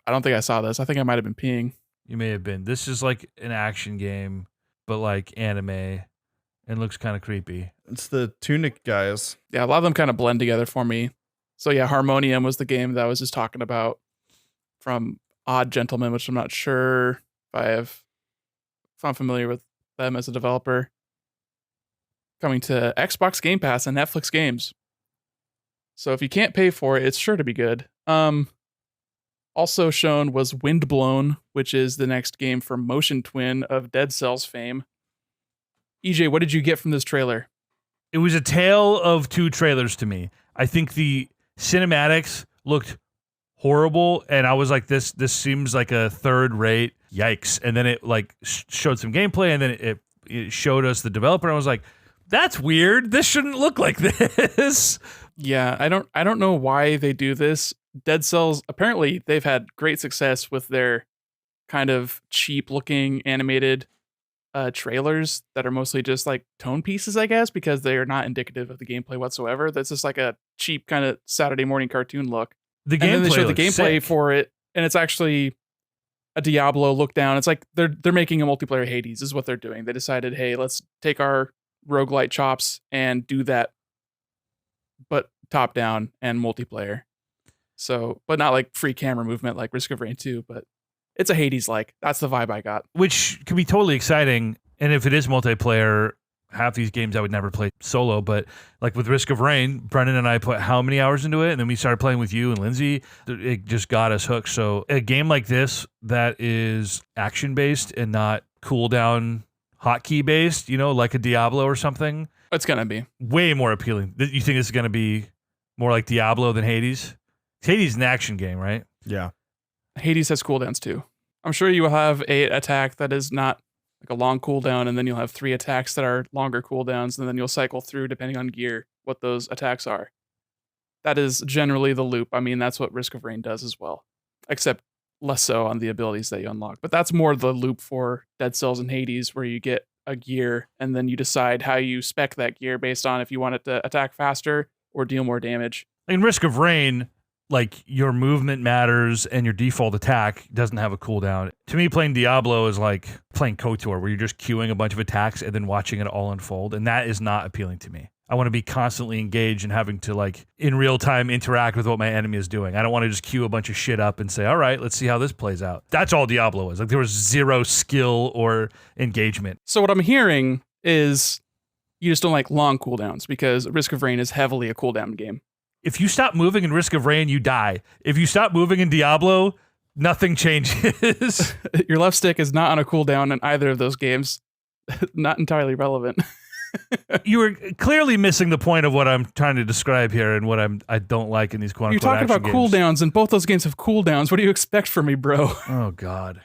I don't think I saw this. I think I might have been peeing. You may have been. This is like an action game, but like anime, and looks kind of creepy. It's the Tunic guys. Yeah, a lot of them kind of blend together for me. So yeah, Harmonium was the game that I was just talking about from Odd Gentleman, which I'm not sure if I'm familiar with them as a developer. Coming to Xbox Game Pass and Netflix games. So if you can't pay for it, it's sure to be good. Also shown was Windblown, which is the next game for Motion Twin of Dead Cells fame. EJ, what did you get from this trailer? It was a tale of two trailers to me. I think the cinematics looked horrible, and I was like, this seems like a third rate. Yikes. And then it like showed some gameplay, and then it showed us the developer, and I was like, that's weird. This shouldn't look like this. Yeah, I don't know why they do this. Dead Cells, apparently they've had great success with their kind of cheap looking animated trailers that are mostly just like tone pieces, I guess, because they are not indicative of the gameplay whatsoever. That's just like a cheap kind of Saturday morning cartoon look. The gameplay, and then they show the looks gameplay sick. for it, and it's actually a Diablo look down. It's like they're making a multiplayer Hades is what they're doing. They decided, hey, let's take our roguelite chops and do that, but top down and multiplayer. So, but not like free camera movement like Risk of Rain 2, but it's a Hades like. That's the vibe I got. Which can be totally exciting. And if it is multiplayer, half these games I would never play solo. But like with Risk of Rain, Brendan and I put how many hours into it? And then we started playing with you and Lindsay. It just got us hooked. So a game like this that is action-based and not cooldown hotkey based, like a Diablo or something. It's going to be. Way more appealing. You think it's going to be more like Diablo than Hades? Hades is an action game, right? Yeah. Hades has cooldowns too. I'm sure you will have a attack that is not like a long cooldown, and then you'll have 3 attacks that are longer cooldowns, and then you'll cycle through, depending on gear, what those attacks are. That is generally the loop. I mean, that's what Risk of Rain does as well, except less so on the abilities that you unlock. But that's more the loop for Dead Cells and Hades, where you get a gear, and then you decide how you spec that gear based on if you want it to attack faster or deal more damage. In Risk of Rain, like your movement matters and your default attack doesn't have a cooldown. To me, playing Diablo is like playing KOTOR, where you're just queuing a bunch of attacks and then watching it all unfold. And that is not appealing to me. I want to be constantly engaged and having to like in real time interact with what my enemy is doing. I don't want to just queue a bunch of shit up and say, all right, let's see how this plays out. That's all Diablo is. Like there was zero skill or engagement. So what I'm hearing is you just don't like long cooldowns because Risk of Rain is heavily a cooldown game. If you stop moving in Risk of Rain, you die. If you stop moving in Diablo, nothing changes. Your left stick is not on a cooldown in either of those games. Not entirely relevant. You were clearly missing the point of what I'm trying to describe here and what I don't like in these quote You're unquote talking about action games. cooldowns, and both those games have cooldowns. What do you expect from me, bro? Oh, God.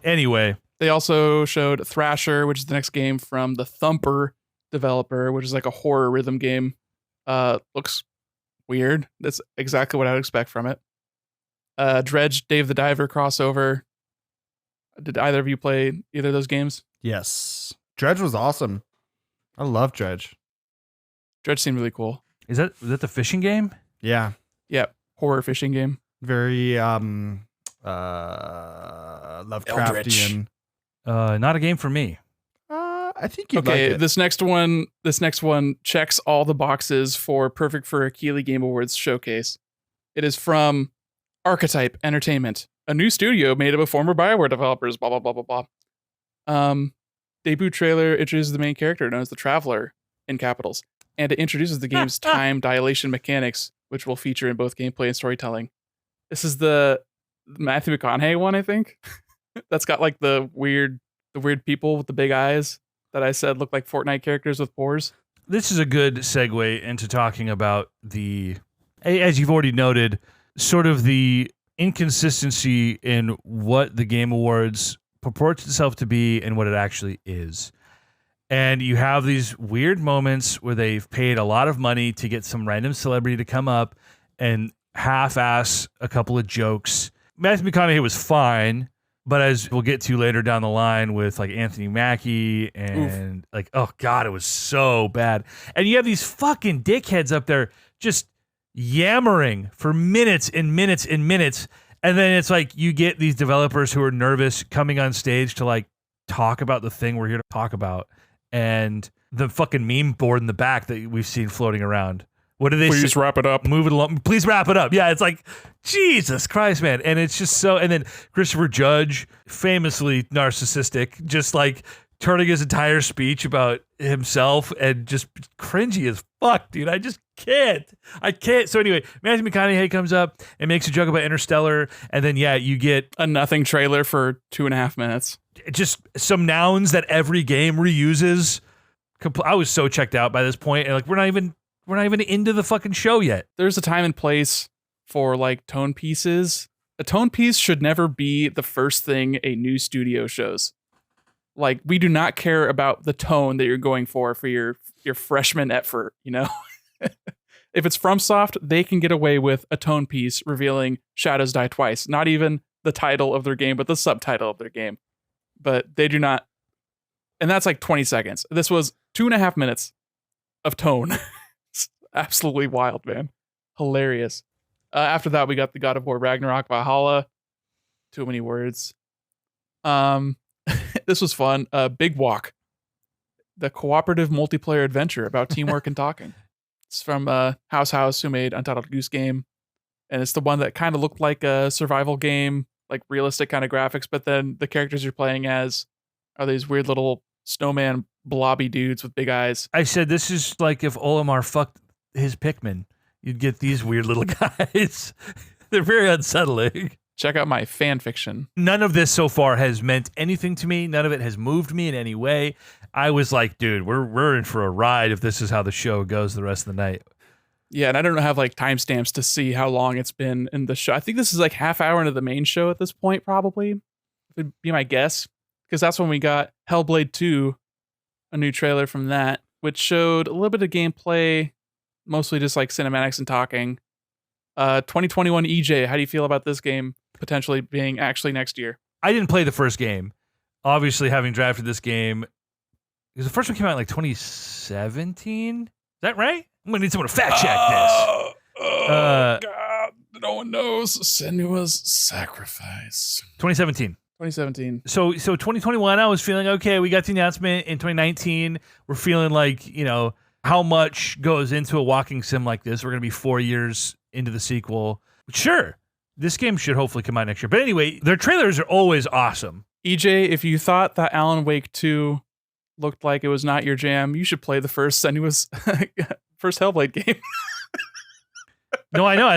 Anyway. They also showed Thrasher, which is the next game from the Thumper developer, which is like a horror rhythm game. Looks weird. That's exactly what I would expect from it. Dredge, Dave the Diver crossover. Did either of you play either of those games? Yes. Dredge was awesome. I love Dredge. Dredge seemed really cool. Is that the fishing game? Yeah. Yeah, horror fishing game. Very Lovecraftian. Not a game for me. I think you'd Okay, like it. this next one checks all the boxes for Perfect for a Keighley Game Awards showcase. It is from Archetype Entertainment, a new studio made up of former BioWare developers, blah, blah, blah, blah, blah. Debut trailer introduces the main character known as the Traveler in capitals, and it introduces the game's time dilation mechanics, which will feature in both gameplay and storytelling. This is the Matthew McConaughey one, I think. That's got like the weird people with the big eyes that I said look like Fortnite characters with pores. This is a good segue into talking about as you've already noted, sort of the inconsistency in what the Game Awards purports itself to be and what it actually is. And you have these weird moments where they've paid a lot of money to get some random celebrity to come up and half-ass a couple of jokes. Matthew McConaughey was fine, but as we'll get to later down the line with like Anthony Mackie and like, oh God, it was so bad. And you have these fucking dickheads up there just yammering for minutes and minutes and minutes. And then it's like you get these developers who are nervous coming on stage to like talk about the thing we're here to talk about. And the fucking meme board in the back that we've seen floating around. What do they say? Please wrap it up. Move it along. Please wrap it up. Yeah, it's like, Jesus Christ, man. And it's just so, and then Christopher Judge, famously narcissistic, just like turning his entire speech about himself and just cringy as fuck, dude. I just can't. I can't. So anyway, Matthew McConaughey comes up and makes a joke about Interstellar. And then, yeah, you get A nothing trailer for 2.5 minutes. just some nouns that every game reuses. I was so checked out by this point. And like, we're not even into the fucking show yet. There's a time and place for like tone pieces. A tone piece should never be the first thing a new studio shows. Like, we do not care about the tone that you're going for your freshman effort, you know? If it's FromSoft, they can get away with a tone piece revealing Shadows Die Twice. Not even the title of their game, but the subtitle of their game. But they do not. And that's like 20 seconds. This was 2.5 minutes of tone. It's absolutely wild, man. Hilarious. After that, we got the God of War Ragnarok Valhalla. Too many words. This was fun. Big Walk, the cooperative multiplayer adventure about teamwork and talking. It's from House, who made Untitled Goose Game. And it's the one that kind of looked like a survival game, like realistic kind of graphics, but then the characters you're playing as are these weird little snowman blobby dudes with big eyes. I said this is like if Olimar fucked his Pikmin. You'd get these weird little guys. They're very unsettling. Check out my fan fiction. None of this so far has meant anything to me. None of it has moved me in any way. I was like, dude, we're in for a ride if this is how the show goes the rest of the night. Yeah, and I don't have like timestamps to see how long it's been in the show. I think this is like half hour into the main show at this point, probably. Would be my guess. Because that's when we got Hellblade 2, a new trailer from that, which showed a little bit of gameplay, mostly just like cinematics and talking. 2021 EJ, how do you feel about this game potentially being actually next year? I didn't play the first game. Obviously, having drafted this game, because the first one came out in like 2017. Is that right? I'm going to need someone to fact check this. God, no one knows. Senua's Sacrifice. 2017. 2017. So 2021, I was feeling, okay, we got the announcement in 2019. We're feeling like, how much goes into a walking sim like this. We're going to be 4 years into the sequel. Sure, this game should hopefully come out next year. But anyway, their trailers are always awesome. EJ, if you thought that Alan Wake 2 looked like it was not your jam, you should play the first Senua's first Hellblade game. No, I know.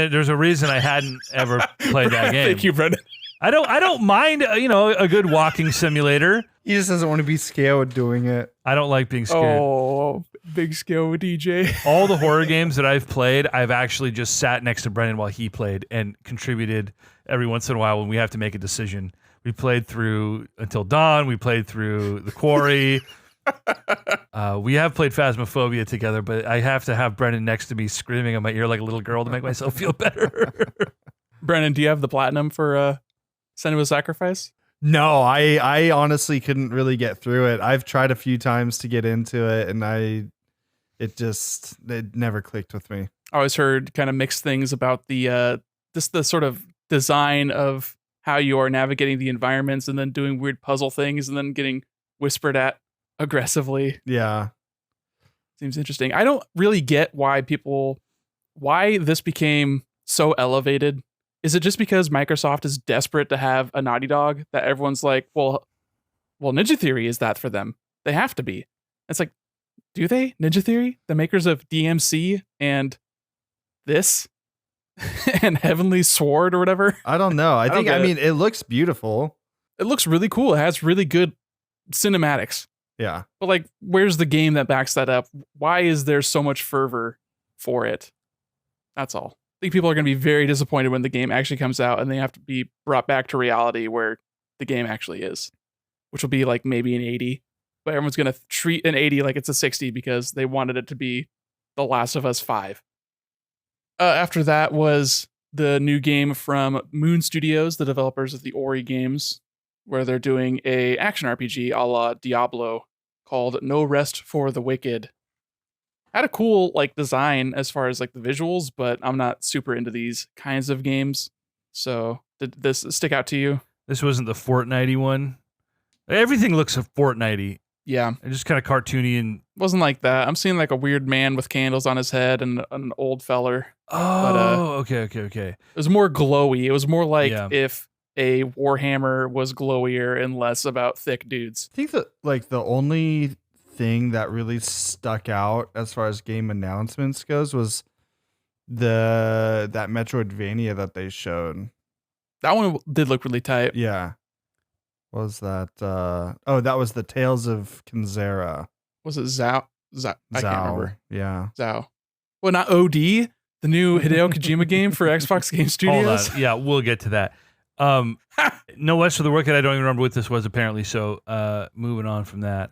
There's a reason I hadn't ever played that game. Thank you, Brendan. I don't mind, a good walking simulator. He just doesn't want to be scared doing it. I don't like being scared. Oh, big scale with DJ. All the horror games that I've played, I've actually just sat next to Brendan while he played and contributed every once in a while when we have to make a decision. We played through Until Dawn. We played through The Quarry. We have played Phasmophobia together, but I have to have Brendan next to me screaming in my ear like a little girl to make myself feel better. Brendan, do you have the platinum for Senua's Sacrifice? No, I honestly couldn't really get through it. I've tried a few times to get into it, and it never clicked with me. I always heard kind of mixed things about the sort of design of how you are navigating the environments and then doing weird puzzle things and then getting whispered at aggressively. Yeah. Seems interesting. I don't really get why this became so elevated. Is it just because Microsoft is desperate to have a Naughty Dog that everyone's like, well, Ninja Theory is that for them? They have to be. It's like, do they? Ninja Theory, the makers of DMC and this and Heavenly Sword or whatever? I don't know. I mean, it looks beautiful. It looks really cool. It has really good cinematics. Yeah. But like, where's the game that backs that up? Why is there so much fervor for it? That's all. I think people are going to be very disappointed when the game actually comes out and they have to be brought back to reality where the game actually is, which will be like maybe an 80. But everyone's going to treat an 80 like it's a 60 because they wanted it to be The Last of Us 5. After that was the new game from Moon Studios, the developers of the Ori games, where they're doing a action RPG a la Diablo called No Rest for the Wicked. Had a cool like design as far as like the visuals, but I'm not super into these kinds of games. So did this stick out to you? This wasn't the Fortnite-y one. Everything looks Fortnite-y. Yeah. It's just kind of cartoony and Wasn't like that. I'm seeing like a weird man with candles on his head and an old feller. okay. It was more glowy. It was more like Yeah. if a Warhammer was glowier and less about thick dudes. I think that like the only thing that really stuck out as far as game announcements goes was that Metroidvania that they showed. That one did look really tight. Yeah. What was that? That was the Tales of Kinzera. Was it Zao? I can't remember. Yeah. Zao. Well, not OD, the new Hideo Kojima game for Xbox Game Studios. Hold on. Yeah, we'll get to that. No West for the Wicked. I don't even remember what this was apparently. So moving on from that.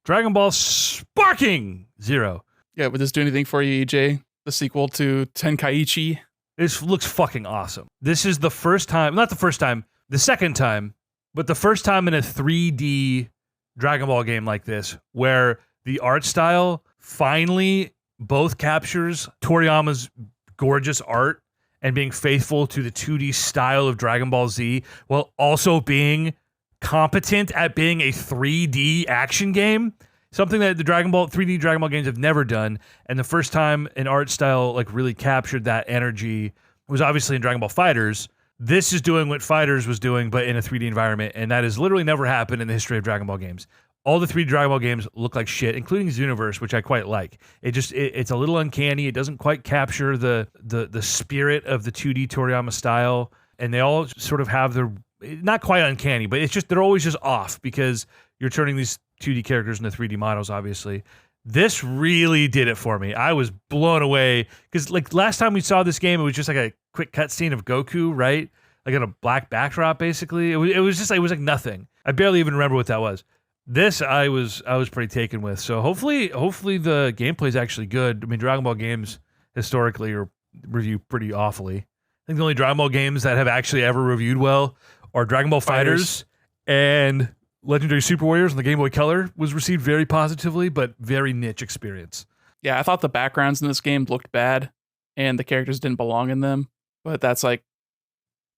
Dragon Ball Sparking Zero. Yeah, would this do anything for you, EJ? The sequel to Tenkaichi? This looks fucking awesome. This is the first time, not the first time, the second time, but the first time in a 3D Dragon Ball game like this, where the art style finally both captures Toriyama's gorgeous art and being faithful to the 2D style of Dragon Ball Z, while also being competent at being a 3D action game, something that the 3D Dragon Ball games have never done. And the first time an art style like really captured that energy was obviously in Dragon Ball FighterZ. This is doing what FighterZ was doing, but in a 3D environment, and that has literally never happened in the history of Dragon Ball games. All the 3D Dragon Ball games look like shit, including Xenoverse, which I quite like. It's a little uncanny. It doesn't quite capture the spirit of the 2D Toriyama style, and they all sort of have their, not quite uncanny, but it's just, they're always just off because you're turning these 2D characters into 3D models, obviously. This really did it for me. I was blown away because like last time we saw this game, it was just like a quick cutscene of Goku, right? Like on a black backdrop, basically. It was like nothing. I barely even remember what that was. This I was pretty taken with. So hopefully the gameplay is actually good. I mean, Dragon Ball games historically are reviewed pretty awfully. I think the only Dragon Ball games that have actually ever reviewed well are Dragon Ball FighterZ and Legendary Super Warriors on the Game Boy Color was received very positively, but very niche experience. Yeah, I thought the backgrounds in this game looked bad and the characters didn't belong in them, but that's like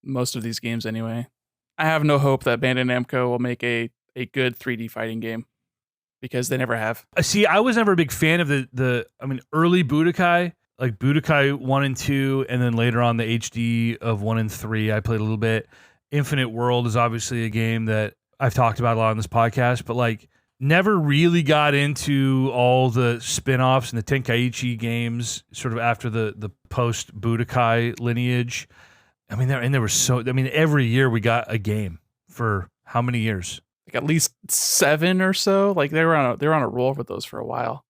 most of these games anyway. I have no hope that Bandai Namco will make a good 3D fighting game because they never have. See, I was never a big fan of early Budokai, like Budokai 1 and 2, and then later on the HD of 1 and 3, I played a little bit. Infinite World is obviously a game that I've talked about a lot on this podcast, but like never really got into all the spin-offs and the Tenkaichi games sort of after the post Budokai lineage. I mean, every year we got a game for how many years? Like at least 7 or so. Like they were on a roll with those for a while,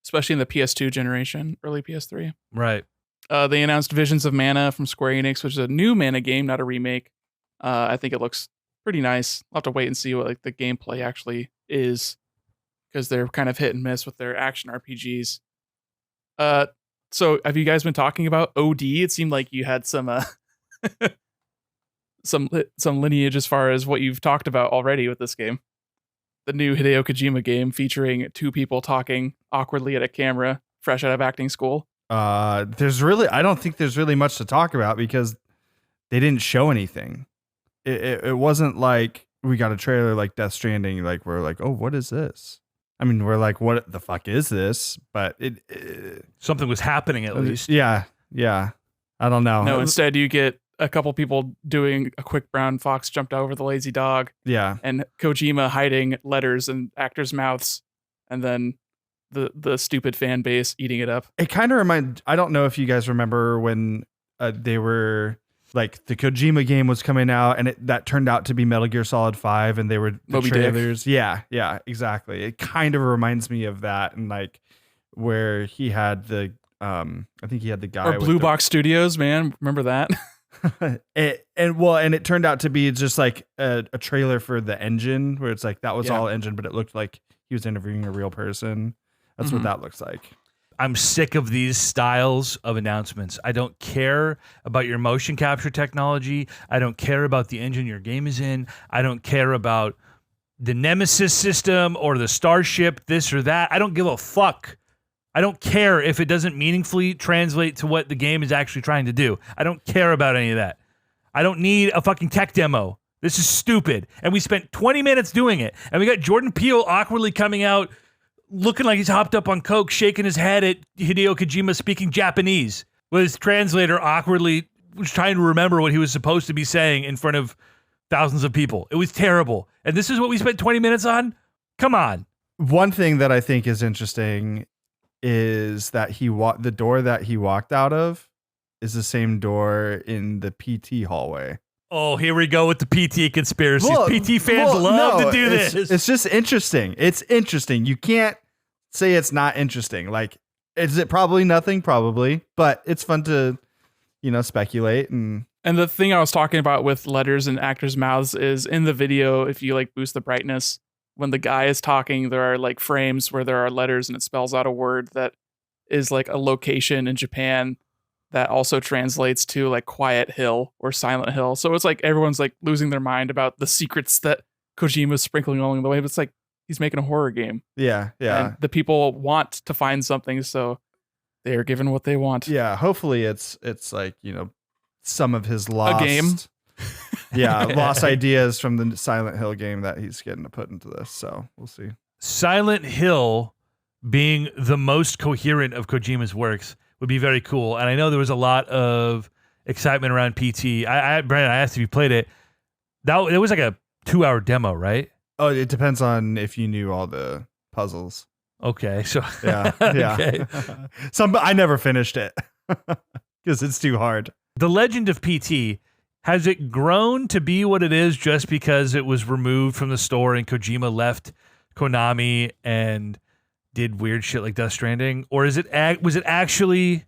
especially in the PS2 generation, early PS3. Right. They announced Visions of Mana from Square Enix, which is a new Mana game, not a remake. I think it looks pretty nice. I'll have to wait and see what like the gameplay actually is, because they're kind of hit and miss with their action RPGs. So have you guys been talking about OD? It seemed like you had some some lineage as far as what you've talked about already with this game. The new Hideo Kojima game featuring 2 people talking awkwardly at a camera, fresh out of acting school. I don't think there's really much to talk about because they didn't show anything. It wasn't like we got a trailer like Death Stranding, like we're like, oh, what is this? I mean, we're like, what the fuck is this? But Something was happening at least. Yeah. I don't know. No, instead you get a couple people doing a quick brown fox jumped over the lazy dog. Yeah. And Kojima hiding letters in actors' mouths, and then the stupid fan base eating it up. It kind of I don't know if you guys remember when they were like the Kojima game was coming out and that turned out to be Metal Gear Solid 5 and they were the Moby trailers. Dick. Yeah, exactly. It kind of reminds me of that, and like where he had the I think he had the guy or Blue Box Studios, man. Remember that? and it turned out to be just like a trailer for the engine where it's like that was all engine, but it looked like he was interviewing a real person. That's what that looks like. I'm sick of these styles of announcements. I don't care about your motion capture technology. I don't care about the engine your game is in. I don't care about the Nemesis system or the Starship, this or that. I don't give a fuck. I don't care if it doesn't meaningfully translate to what the game is actually trying to do. I don't care about any of that. I don't need a fucking tech demo. This is stupid. And we spent 20 minutes doing it. And we got Jordan Peele awkwardly coming out looking like he's hopped up on coke, shaking his head at Hideo Kojima speaking Japanese, with his translator awkwardly was trying to remember what he was supposed to be saying in front of thousands of people. It was terrible. And this is what we spent 20 minutes on? Come on. One thing that I think is interesting is that the door that he walked out of is the same door in the PT hallway. Oh, here we go with the PT conspiracies. PT fans love to do this. It's just interesting. It's interesting. You can't say it's not interesting. Like, is it probably nothing? Probably. But it's fun to, speculate. And the thing I was talking about with letters in actors' mouths is in the video, if you like boost the brightness, when the guy is talking, there are like frames where there are letters and it spells out a word that is like a location in Japan that also translates to like Quiet Hill or Silent Hill. So it's like everyone's like losing their mind about the secrets that Kojima's sprinkling along the way. But it's like he's making a horror game. Yeah. And the people want to find something, so they are given what they want. Yeah. Hopefully it's like, some of his lost a game. Lost ideas from the Silent Hill game that he's getting to put into this. So we'll see. Silent Hill being the most coherent of Kojima's works would be very cool. And I know there was a lot of excitement around PT. Brandon, I asked if you played it. It was like a 2-hour demo, right? Oh, it depends on if you knew all the puzzles. Okay. So yeah. Okay. I never finished it because it's too hard. The Legend of PT, has it grown to be what it is just because it was removed from the store and Kojima left Konami and did weird shit like Death Stranding? Or was it actually,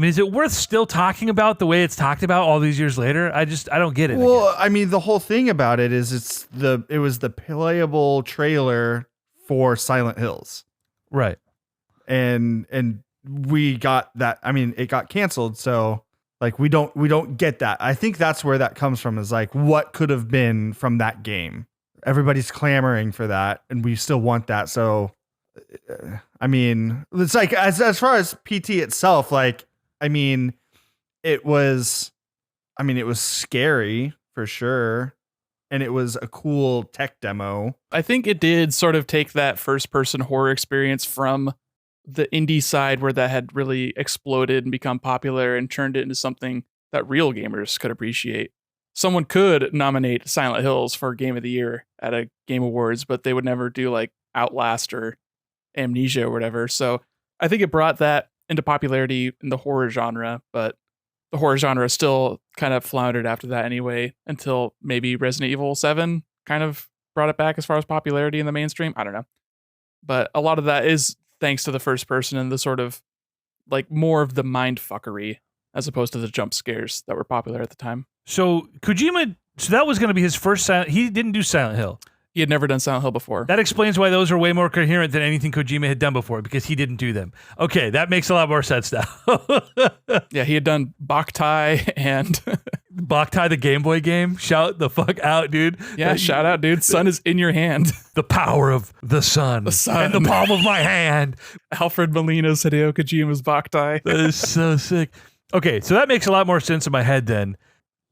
is it worth still talking about the way it's talked about all these years later? I don't get it. Well, the whole thing about it is it was the playable trailer for Silent Hills. Right. And we got that. It got canceled. So like, we don't get that. I think that's where that comes from, is like, what could have been from that game? Everybody's clamoring for that and we still want that. So, it's like, as far as PT itself, like, it was scary for sure. and it was a cool tech demo. I think it did sort of take that first person horror experience from the indie side where that had really exploded and become popular and turned it into something that real gamers could appreciate. Someone could nominate Silent Hills for Game of the Year at a Game Awards, but they would never do like Outlast or Amnesia or whatever. So I think it brought that into popularity in the horror genre, but the horror genre still kind of floundered after that anyway, until maybe Resident Evil 7 kind of brought it back as far as popularity in the mainstream. I don't know. But a lot of that is thanks to the first person and the sort of like more of the mind fuckery as opposed to the jump scares that were popular at the time. So Kojima, so that was going to be his first he didn't do Silent Hill. He had never done Silent Hill before. That explains why those are way more coherent than anything Kojima had done before, because he didn't do them. Okay, that makes a lot more sense now. Yeah, he had done Boktai and Boktai, the Game Boy game. Shout the fuck out, dude. yeah, shout out, dude. Sun is in your hand. The power of the sun. The sun. In the palm of my hand. Alfred Molina's Hideo Kojima's Boktai. That is so sick. Okay, so that makes a lot more sense in my head then.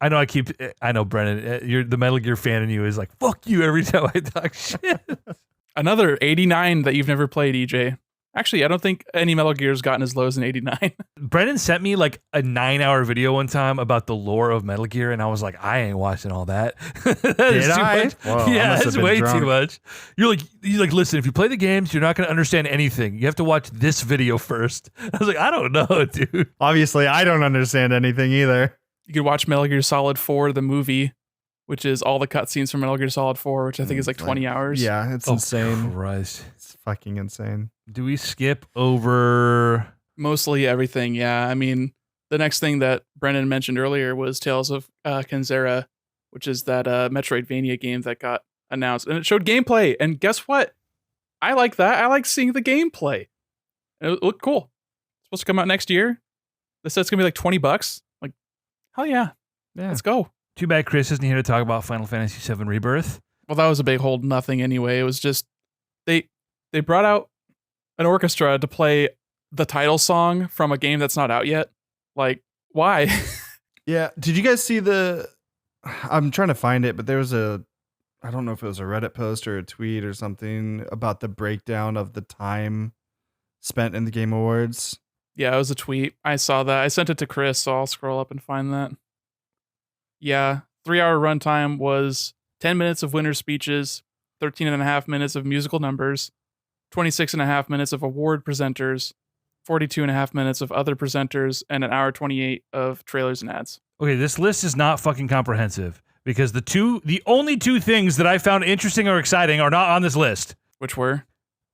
I know, Brennan, you're the Metal Gear fan in you is like, fuck you every time I talk shit. Another 89 that you've never played, EJ. Actually, I don't think any Metal Gear's gotten as low as an 89. Brennan sent me like a 9-hour video one time about the lore of Metal Gear, and I was like, I ain't watching all that. That is Did too I? much. Whoa, I Yeah, must have that's been way drunk. too much. You're like, listen, if you play the games, you're not going to understand anything. You have to watch this video first. I was like, I don't know, dude. Obviously, I don't understand anything either. You could watch Metal Gear Solid 4, the movie, which is all the cutscenes from Metal Gear Solid 4, which I think is like 20 hours. Yeah, it's Oh, insane. Christ. It's fucking insane. Do we skip over? Mostly everything, yeah. I mean, the next thing that Brennan mentioned earlier was Tales of Kenzera, which is that Metroidvania game that got announced. And it showed gameplay. And guess what? I like that. I like seeing the gameplay. It looked cool. It's supposed to come out next year. They said it's going to be like $20. Like, hell yeah. Yeah. Let's go. Too bad Chris isn't here to talk about Final Fantasy VII Rebirth. Well, that was a big hold nothing anyway. It was just they brought out an orchestra to play the title song from a game that's not out yet. Like, why? Yeah. Did you guys see I'm trying to find it, but there was I don't know if it was a Reddit post or a tweet or something about the breakdown of the time spent in the Game Awards. Yeah, it was a tweet. I saw that. I sent it to Chris, so I'll scroll up and find that. Yeah, 3-hour runtime was 10 minutes of winner speeches, 13 and a half minutes of musical numbers, 26 and a half minutes of award presenters, 42 and a half minutes of other presenters, and an hour 28 of trailers and ads. Okay, this list is not fucking comprehensive because the only two things that I found interesting or exciting are not on this list. Which were?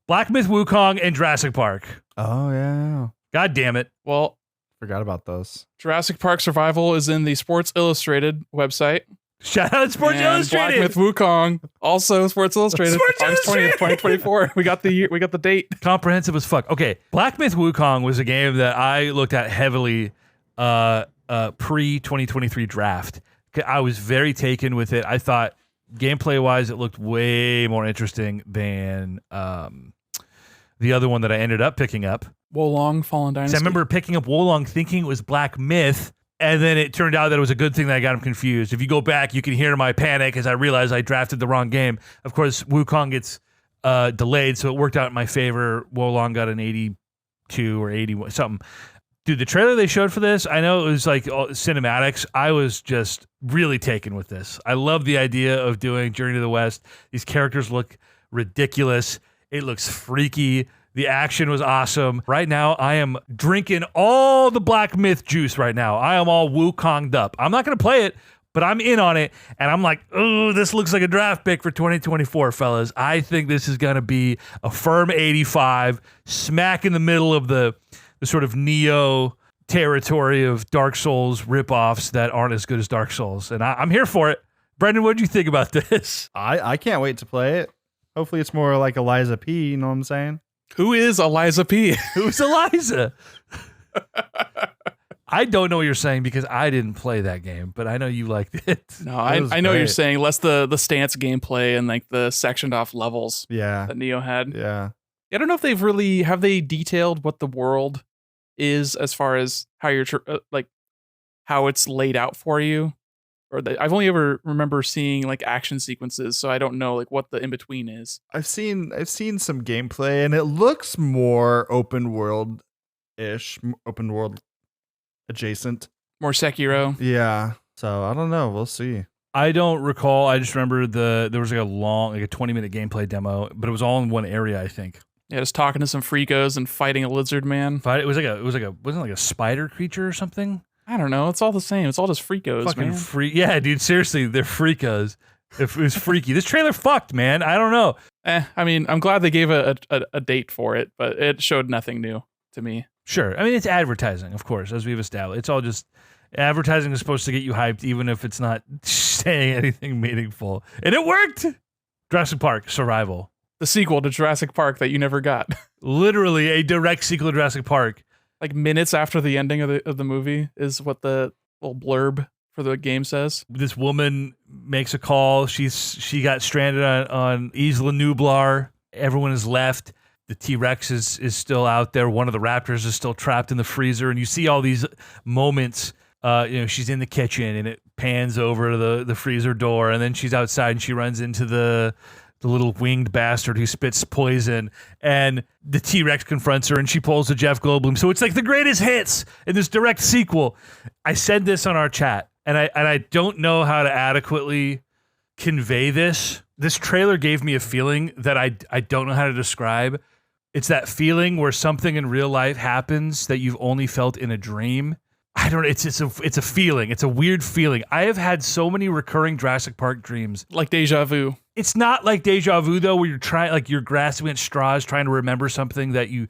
Black Myth Wukong and Jurassic Park. Oh, yeah. God damn it. Well, Forgot about those. Jurassic Park Survival is in the Sports Illustrated website. Shout out Sports And Illustrated. Black Myth Wukong, also Sports Illustrated. Sports August 20th, Illustrated. 2024. We got the date. Comprehensive as fuck. Okay, Black Myth Wukong was a game that I looked at heavily pre-2023 draft. I was very taken with it. I thought gameplay-wise it looked way more interesting than the other one that I ended up picking up. Wolong Fallen Dynasty. So I remember picking up Wolong thinking it was Black Myth, and then it turned out that it was a good thing that I got him confused. If you go back, you can hear my panic as I realized I drafted the wrong game. Of course, Wukong gets delayed, so it worked out in my favor. Wolong got an 82 or 81, something. Dude, the trailer they showed for this, I know it was like cinematics. I was just really taken with this. I love the idea of doing Journey to the West. These characters look ridiculous. It looks freaky. The action was awesome. Right now, I am drinking all the Black Myth juice right now. I am all Wukonged up. I'm not going to play it, but I'm in on it. And I'm like, oh, this looks like a draft pick for 2024, fellas. I think this is going to be a firm 85, smack in the middle of the sort of Neo territory of Dark Souls ripoffs that aren't as good as Dark Souls. And I'm here for it. Brendan, what do you think about this? I can't wait to play it. Hopefully it's more like Eliza P, you know what I'm saying? Who is Eliza P? Who's Eliza? I don't know what you're saying because I didn't play that game, but I know you liked it. No, That was I know what you're great. saying. Less the stance gameplay and like the sectioned off levels Yeah. that Neo had. Yeah. I don't know if they've really have they detailed what the world is as far as how you're like how it's laid out for you. I've only ever remember seeing like action sequences, so I don't know like what the in between is. I've seen some gameplay, and it looks more open world ish, open world adjacent. More Sekiro. Yeah. So I don't know. We'll see. I don't recall. I just remember there was like a 20-minute gameplay demo, but it was all in one area, I think. Yeah, just talking to some freakos and fighting a lizard man. It was like wasn't it like a spider creature or something? I don't know. It's all the same. It's all just freakos, Fucking man. Yeah, dude. Seriously, they're freakos. It was freaky. This trailer fucked, man. I don't know. I mean, I'm glad they gave a date for it, but it showed nothing new to me. Sure. I mean, it's advertising, of course, as we've established. It's all just advertising is supposed to get you hyped, even if it's not saying anything meaningful. And it worked. Jurassic Park Survival. The sequel to Jurassic Park that you never got. Literally a direct sequel to Jurassic Park. Like minutes after the ending of the movie is what the little blurb for the game says. This woman makes a call. She got stranded on Isla Nublar. Everyone is left. The T-Rex is still out there. One of the raptors is still trapped in the freezer. And you see all these moments. She's in the kitchen and it pans over the freezer door. And then she's outside and she runs into the little winged bastard who spits poison, and the T-Rex confronts her and she pulls the Jeff Goldblum. So it's like the greatest hits in this direct sequel. I said this on our chat, and I don't know how to adequately convey this. This trailer gave me a feeling that I don't know how to describe. It's that feeling where something in real life happens that you've only felt in a dream. I don't know. It's a feeling. It's a weird feeling. I have had so many recurring Jurassic Park dreams. Like deja vu. It's not like deja vu though, where you're grasping at straws trying to remember something that you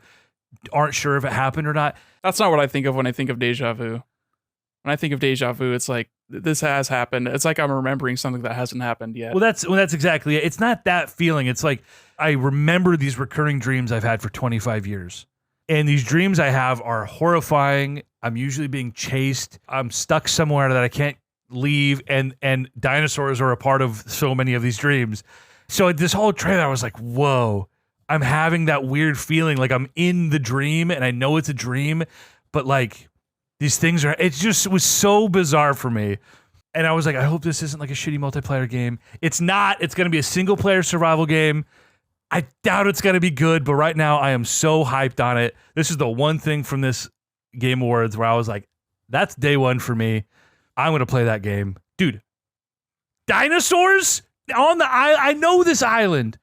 aren't sure if it happened or not. That's not what I think of when I think of deja vu. When I think of deja vu, it's like this has happened. It's like I'm remembering something that hasn't happened yet. Well, that's exactly it. It's not that feeling. It's like I remember these recurring dreams I've had for 25 years. And these dreams I have are horrifying. I'm usually being chased. I'm stuck somewhere that I can't leave. And dinosaurs are a part of so many of these dreams. So this whole trailer, I was like, whoa, I'm having that weird feeling. Like I'm in the dream and I know it's a dream, but like these things it just was so bizarre for me. And I was like, I hope this isn't like a shitty multiplayer game. It's not. It's going to be a single player survival game. I doubt it's going to be good, but right now I am so hyped on it. This is the one thing from this Game Awards where I was like, that's day one for me. I'm going to play that game. Dude, dinosaurs on the island. I know this island.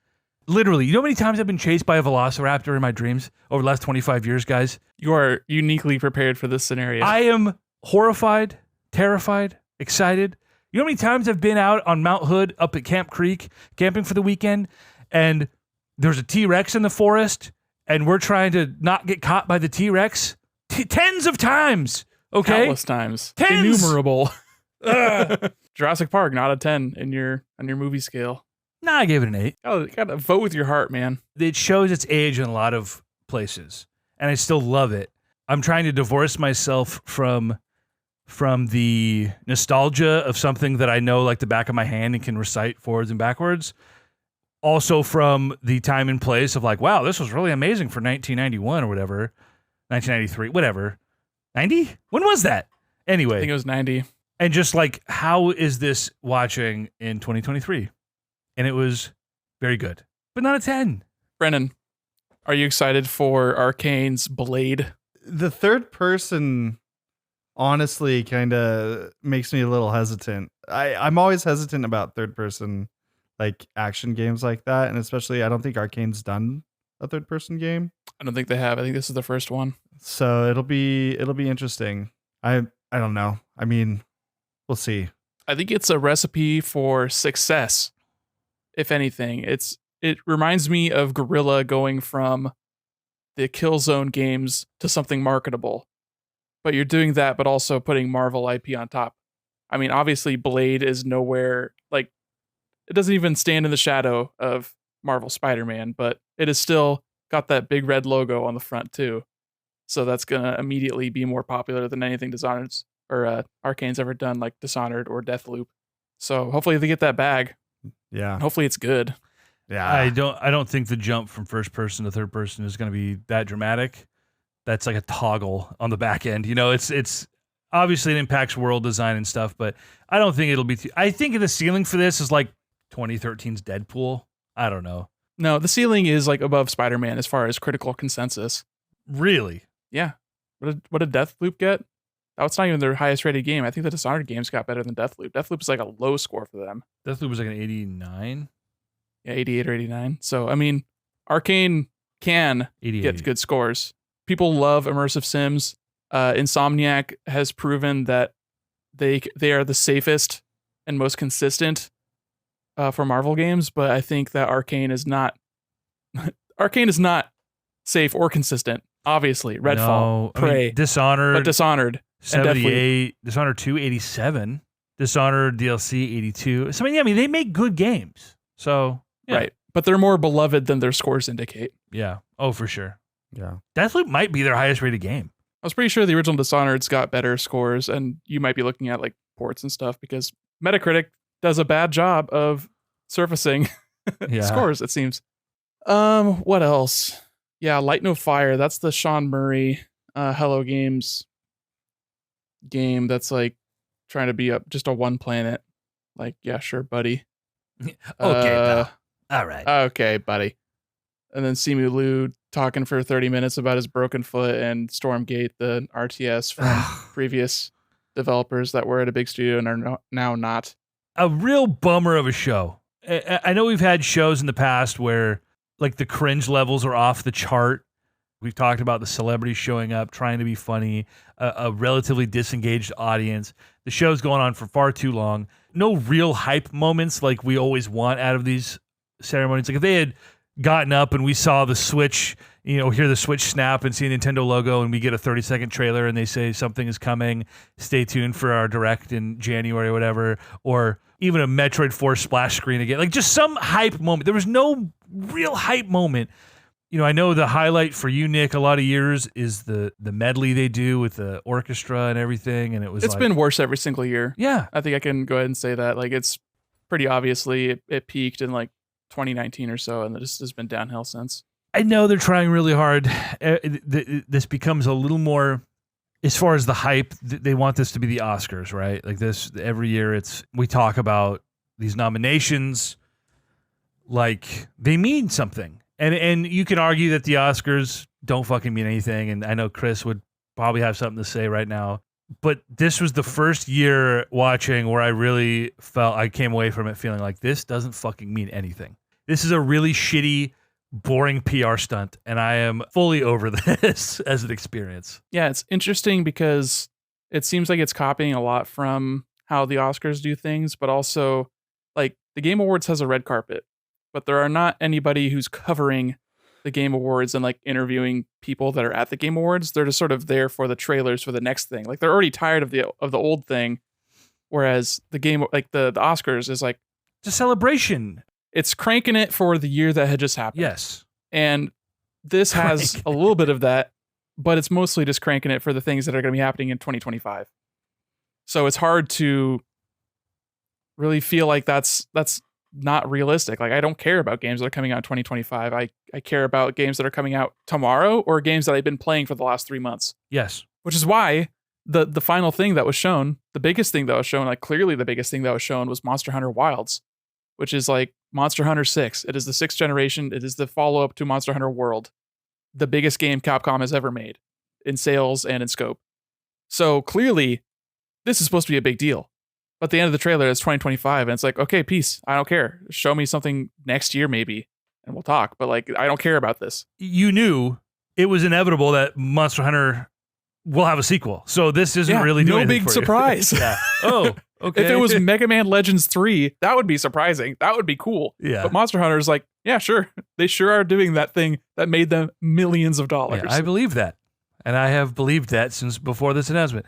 Literally, you know how many times I've been chased by a velociraptor in my dreams over the last 25 years, guys? You are uniquely prepared for this scenario. I am horrified, terrified, excited. You know how many times I've been out on Mount Hood up at Camp Creek camping for the weekend, and there's a T-Rex in the forest, and we're trying to not get caught by the T-Rex? Tens of times, okay? Countless times. Tens! Innumerable. Jurassic Park, not a 10 on your movie scale. Nah, I gave it an 8. Gotta vote with your heart, man. It shows its age in a lot of places, and I still love it. I'm trying to divorce myself from the nostalgia of something that I know like the back of my hand and can recite forwards and backwards. Also from the time and place of like, wow, this was really amazing for 1991 or whatever. 1993, whatever. 90? When was that? Anyway. I think it was 90. And just like, how is this watching in 2023? And it was very good, but not a 10. Brennan, are you excited for Arcane's Blade? The third person honestly kind of makes me a little hesitant. I'm always hesitant about third person like action games like that, and especially I don't think Arcane's done a third person game. I don't think they have. I think this is the first one. So it'll be interesting. I don't know. I mean, we'll see. I think it's a recipe for success. If anything, it reminds me of Guerrilla going from the Killzone games to something marketable. But you're doing that, but also putting Marvel IP on top. I mean, obviously, Blade is nowhere, like, it doesn't even stand in the shadow of Marvel Spider-Man, but it has still got that big red logo on the front, too. So that's going to immediately be more popular than anything Dishonored's or Arcane's ever done, like Dishonored or Deathloop. So hopefully they get that bag. Yeah. And hopefully it's good. Yeah. I don't think the jump from first person to third person is going to be that dramatic. That's like a toggle on the back end. You know, it's Obviously, it impacts world design and stuff, but I don't think it'll be. I think the ceiling for this is like 2013's Deadpool. I don't know. No, the ceiling is like above Spider-Man as far as critical consensus. Really? Yeah. What did Deathloop get? That's not even their highest rated game. I think the Dishonored games got better than Deathloop. Deathloop is like a low score for them. Deathloop was like an 89. Yeah, 88 or 89. So I mean, Arcane can 88. get good scores. People love immersive sims. Insomniac has proven that they are the safest and most consistent for Marvel games, but I think that Arcane is not Arcane is not safe or consistent. Obviously, Redfall, Prey, Dishonored, 78, Dishonored 2, 87, Dishonored DLC 82. So I mean, they make good games. So yeah. Right, but they're more beloved than their scores indicate. Yeah. Oh, for sure. Yeah. Deathloop might be their highest rated game. I was pretty sure the original Dishonored's got better scores, and you might be looking at like ports and stuff because Metacritic does a bad job of surfacing scores, it seems. What else? Yeah, Light No Fire. That's the Sean Murray Hello Games game that's like trying to be just a one planet. Like, yeah, sure, buddy. Okay, pal. All right. Okay, buddy. And then Simu Liu talking for 30 minutes about his broken foot and Stormgate, the RTS from previous developers that were at a big studio and are now not. A real bummer of a show. I know we've had shows in the past where like the cringe levels are off the chart. We've talked about the celebrities showing up, trying to be funny, a relatively disengaged audience. The show's going on for far too long. No real hype moments like we always want out of these ceremonies. Like if they had gotten up and we saw the Switch, hear the Switch snap and see a Nintendo logo and we get a 30-second trailer and they say something is coming, stay tuned for our direct in January or whatever, or even a Metroid 4 splash screen again. Like just some hype moment. There was no real hype moment. I know the highlight for you, Nick, a lot of years is the medley they do with the orchestra and everything, and it's been worse every single year. Yeah. I think I can go ahead and say that. Like it's pretty obviously it peaked in like 2019 or so, and it just has been downhill since. I know they're trying really hard. This becomes a little more, as far as the hype, they want this to be the Oscars, right? Like this, every year we talk about these nominations like they mean something. And you can argue that the Oscars don't fucking mean anything, and I know Chris would probably have something to say right now. But this was the first year watching where I really felt I came away from it feeling like this doesn't fucking mean anything. This is a really shitty, boring PR stunt, and I am fully over this as an experience. Yeah, it's interesting because it seems like it's copying a lot from how the Oscars do things, but also like the Game Awards has a red carpet, but there are not anybody who's covering the Game Awards and like interviewing people that are at the Game Awards. They're just sort of there for the trailers for the next thing. Like they're already tired of the old thing, whereas the Oscars is like it's a celebration. It's cranking it for the year that had just happened. Yes, and this has a little bit of that, but it's mostly just cranking it for the things that are going to be happening in 2025. So it's hard to really feel like that's not realistic. Like I don't care about games that are coming out in 2025. I care about games that are coming out tomorrow or games that I've been playing for the last 3 months. Yes. Which is why the final thing that was shown, the biggest thing that was shown, like clearly the biggest thing that was shown was Monster Hunter Wilds, which is like Monster Hunter 6. It is the 6th generation. It is the follow-up to Monster Hunter World, the biggest game Capcom has ever made in sales and in scope. So clearly this is supposed to be a big deal. But at the end of the trailer, it's 2025, and it's like, okay, peace. I don't care. Show me something next year, maybe, and we'll talk. But like, I don't care about this. You knew it was inevitable that Monster Hunter will have a sequel, so this isn't really doing anything no big for surprise. You. Yeah. Oh, okay. If it was Mega Man Legends 3, that would be surprising. That would be cool. Yeah. But Monster Hunter is like, yeah, sure. They sure are doing that thing that made them millions of dollars. Yeah, I believe that, and I have believed that since before this announcement.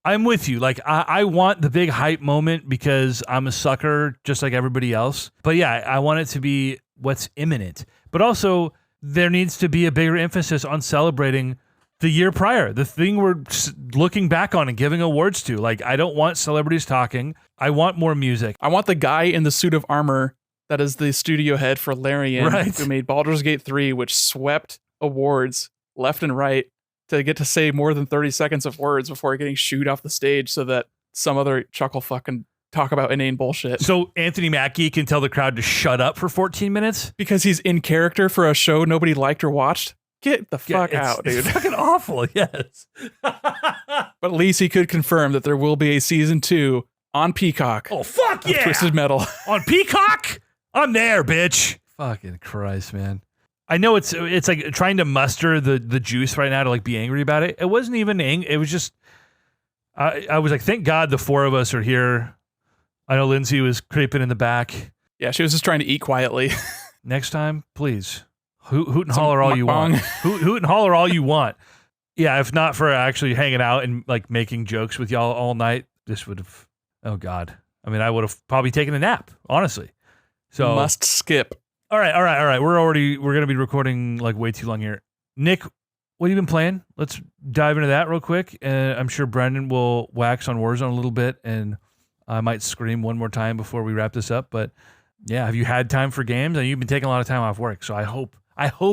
I'm with you. Like, I want the big hype moment because I'm a sucker just like everybody else. But yeah, I want it to be what's imminent. But also, there needs to be a bigger emphasis on celebrating the year prior, the thing we're looking back on and giving awards to. Like, I don't want celebrities talking. I want more music. I want the guy in the suit of armor that is the studio head for Larian, who made Baldur's Gate 3, which swept awards left and right. to get to say more than 30 seconds of words before getting shooed off the stage so that some other chuckle fuck can talk about inane bullshit. So Anthony Mackie can tell the crowd to shut up for 14 minutes? Because he's in character for a show nobody liked or watched? Get the fuck out, dude. It's fucking awful, yes. But at least he could confirm that there will be a season 2 on Peacock. Oh, fuck of yeah. Twisted Metal. On Peacock? I'm there, bitch. Fucking Christ, man. I know it's like trying to muster the juice right now to like be angry about it. It wasn't even it was just I was like, thank God the four of us are here. I know Lindsay was creeping in the back. Yeah, she was just trying to eat quietly. Next time, please. Hoot and holler all you want. Hoot and holler all you want. Yeah, if not for actually hanging out and like making jokes with y'all all night, this would have, oh God. I mean, I would have probably taken a nap, honestly. So must skip. All right. We're going to be recording like way too long here. Nick, what have you been playing? Let's dive into that real quick. I'm sure Brendan will wax on Warzone a little bit, and I might scream one more time before we wrap this up. But yeah, have you had time for games? And you've been taking a lot of time off work, so I hope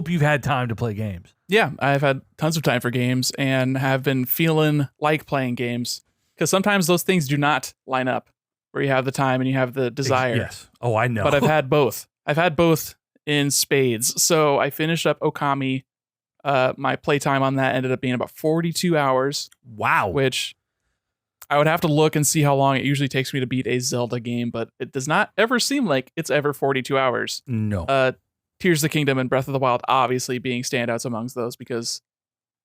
you've had time to play games. Yeah, I've had tons of time for games and have been feeling like playing games because sometimes those things do not line up where you have the time and you have the desire. Yes. Oh, I know. But I've had both. I've had both in spades. So I finished up Okami. My playtime on that ended up being about 42 hours. Wow. Which I would have to look and see how long it usually takes me to beat a Zelda game, but it does not ever seem like it's ever 42 hours. No. Tears of the Kingdom and Breath of the Wild obviously being standouts amongst those because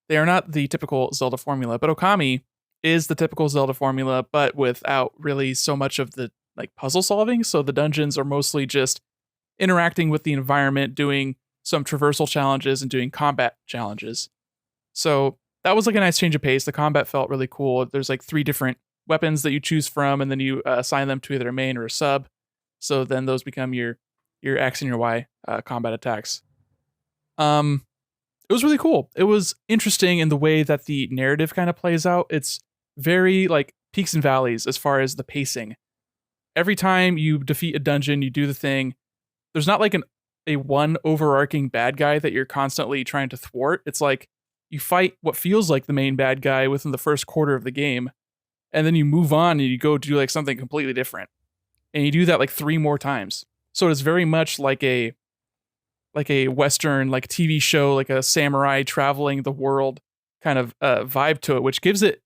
they are not the typical Zelda formula, but Okami is the typical Zelda formula, but without really so much of the like puzzle solving. So the dungeons are mostly just interacting with the environment, doing some traversal challenges and doing combat challenges. So that was like a nice change of pace. The combat felt really cool. There's like 3 different weapons that you choose from, and then you assign them to either a main or a sub. So then those become your X and your Y combat attacks. It was really cool. It was interesting in the way that the narrative kind of plays out. It's very like peaks and valleys as far as the pacing. Every time you defeat a dungeon, you do the thing. There's not like a one overarching bad guy that you're constantly trying to thwart. It's like you fight what feels like the main bad guy within the first quarter of the game, and then you move on and you go do like something completely different. And you do that like 3 more times. So it's very much like a Western, like TV show, like a samurai traveling the world kind of vibe to it, which gives it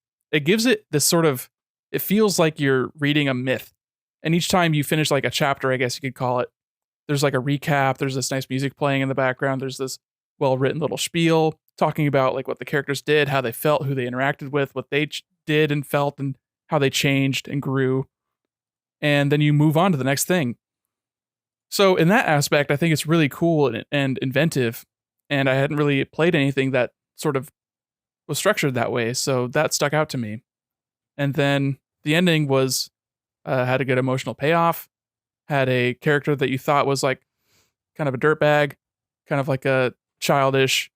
this sort of, it feels like you're reading a myth. And each time you finish like a chapter, I guess you could call it, there's like a recap. There's this nice music playing in the background. There's this well-written little spiel talking about like what the characters did, how they felt, who they interacted with, what they did and felt, and how they changed and grew. And then you move on to the next thing. So in that aspect, I think it's really cool and inventive. And I hadn't really played anything that sort of was structured that way. So that stuck out to me. And then the ending was, had a good emotional payoff, had a character that you thought was like kind of a dirtbag, kind of like a childish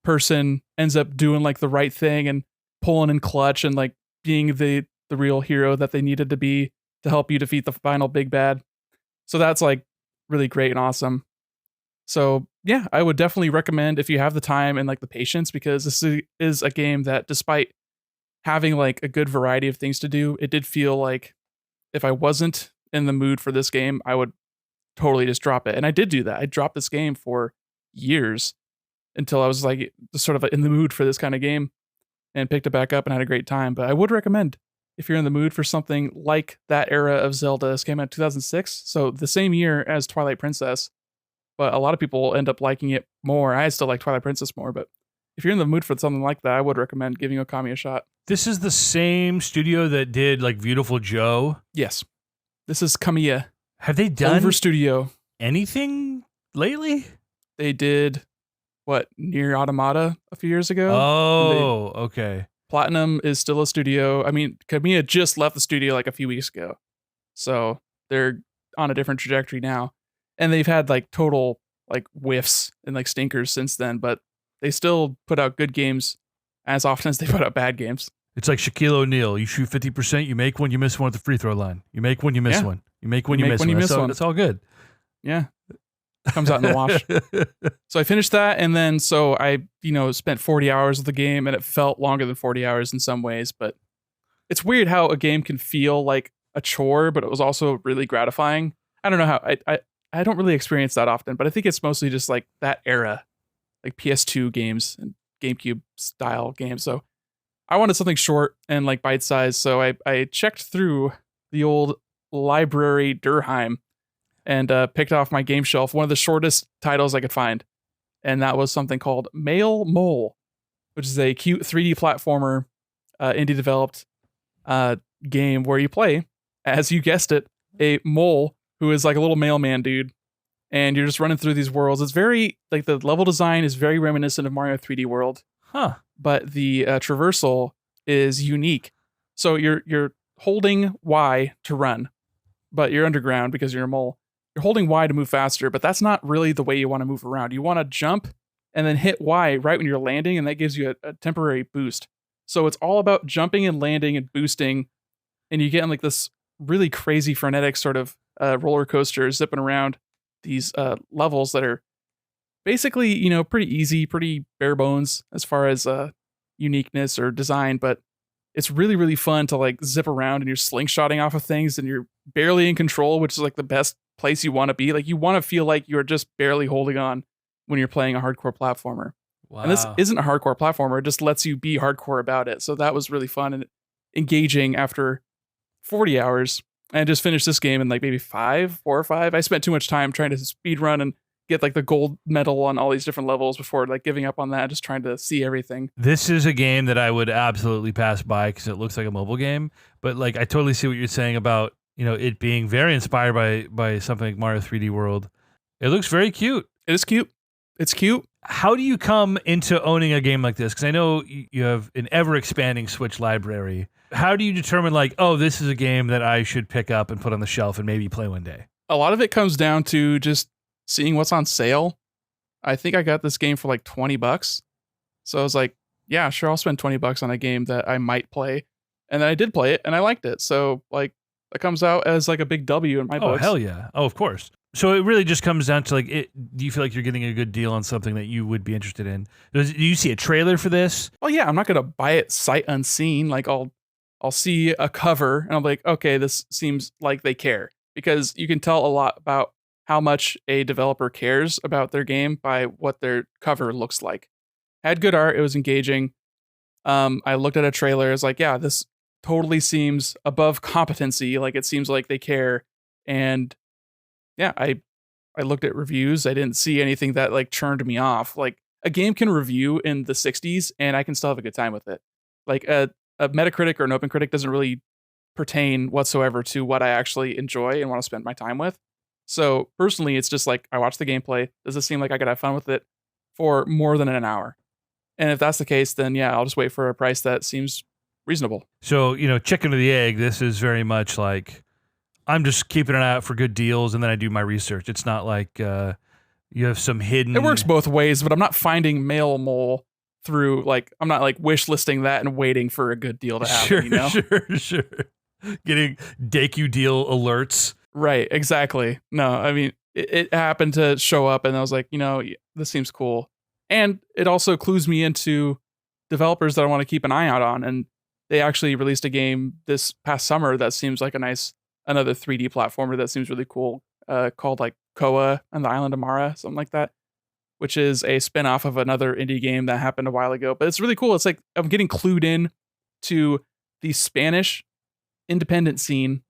person, ends up doing like the right thing and pulling in clutch and like being the real hero that they needed to be to help you defeat the final big bad. So that's like really great and awesome. So yeah, I would definitely recommend if you have the time and like the patience, because this is a game that despite having like a good variety of things to do, it did feel like if I wasn't in the mood for this game, I would totally just drop it. And I did do that. I dropped this game for years until I was like sort of in the mood for this kind of game and picked it back up and had a great time. But I would recommend if you're in the mood for something like that era of Zelda. This came out in 2006, so the same year as Twilight Princess. But a lot of people end up liking it more. I still like Twilight Princess more, but if you're in the mood for something like that, I would recommend giving Okami a shot. This is the same studio that did like Beautiful Joe. Yes. This is Kamiya. Have they done Over Studio anything lately? They did Nier Automata a few years ago. Oh, okay. Platinum is still a studio. I mean, Kamiya just left the studio like a few weeks ago. So they're on a different trajectory now. And they've had like total like whiffs and like stinkers since then, but they still put out good games as often as they put out bad games. It's like Shaquille O'Neal. You shoot 50%, you make one, you miss one at the free throw line. You make one, you miss one. You make one, you miss one. That's all good. Yeah. Comes out in the wash. So I finished that, and then so I, spent 40 hours of the game, and it felt longer than 40 hours in some ways. But it's weird how a game can feel like a chore, but it was also really gratifying. I don't know how I don't really experience that often, but I think it's mostly just like that era, like PS2 games and GameCube style games. So I wanted something short and like bite sized. So I checked through the old library Durheim and picked off my game shelf one of the shortest titles I could find. And that was something called Male Mole, which is a cute 3D platformer, indie developed game where you play, as you guessed it, a mole who is like a little mailman dude. And you're just running through these worlds. It's very, like, the level design is very reminiscent of Mario 3D World. Huh. But the traversal is unique. So you're holding Y to run, but you're underground because you're a mole. You're holding Y to move faster, but that's not really the way you want to move around. You want to jump and then hit Y right when you're landing, and that gives you a temporary boost. So it's all about jumping and landing and boosting, and you get in like this really crazy frenetic sort of roller coaster zipping around these levels that are basically, pretty easy, pretty bare bones as far as uniqueness or design, but it's really, really fun to like zip around and you're slingshotting off of things and you're barely in control, which is like the best place you want to be. Like you want to feel like you're just barely holding on when you're playing a hardcore platformer. Wow. And this isn't a hardcore platformer. It just lets you be hardcore about it. So that was really fun and engaging after 40 hours. And I just finished this game in like maybe 4 or 5. I spent too much time trying to speed run and get like the gold medal on all these different levels before like giving up on that, just trying to see everything. This is a game that I would absolutely pass by because it looks like a mobile game. But like, I totally see what you're saying about, it being very inspired by something like Mario 3D World. It looks very cute. It is cute. It's cute. How do you come into owning a game like this? Because I know you have an ever-expanding Switch library. How do you determine, like, oh, this is a game that I should pick up and put on the shelf and maybe play one day? A lot of it comes down to just seeing what's on sale. I think I got this game for like $20. So I was like, yeah, sure, I'll spend $20 on a game that I might play. And then I did play it and I liked it. So like that comes out as like a big W in my books. Oh, hell yeah. Oh, of course. So it really just comes down to like, do you feel like you're getting a good deal on something that you would be interested in? Do you see a trailer for this? Well, yeah, I'm not going to buy it sight unseen. Like I'll see a cover and I'm like, okay, this seems like they care, because you can tell a lot about how much a developer cares about their game by what their cover looks like. Had good art. It was engaging. I looked at a trailer. It's like, yeah, this totally seems above competency. Like it seems like they care. And yeah, I looked at reviews. I didn't see anything that like churned me off. Like a game can review in the 60s and I can still have a good time with it. Like a Metacritic or an OpenCritic doesn't really pertain whatsoever to what I actually enjoy and want to spend my time with. So personally, it's just like I watch the gameplay. Does it seem like I could have fun with it for more than an hour? And if that's the case, then yeah, I'll just wait for a price that seems reasonable. So, chicken or the egg, this is very much like I'm just keeping an eye out for good deals and then I do my research. It's not like you have some hidden... It works both ways, but I'm not finding Male Mole through, like, I'm not like wish listing that and waiting for a good deal to happen, Sure. Getting Deku deal alerts. Right, exactly. No, I mean, it happened to show up and I was like, this seems cool. And it also clues me into developers that I want to keep an eye out on. And they actually released a game this past summer that seems like another 3D platformer that seems really cool, called like Koa and the Island of Mara, something like that, which is a spin-off of another indie game that happened a while ago. But it's really cool. It's like I'm getting clued in to the Spanish independent scene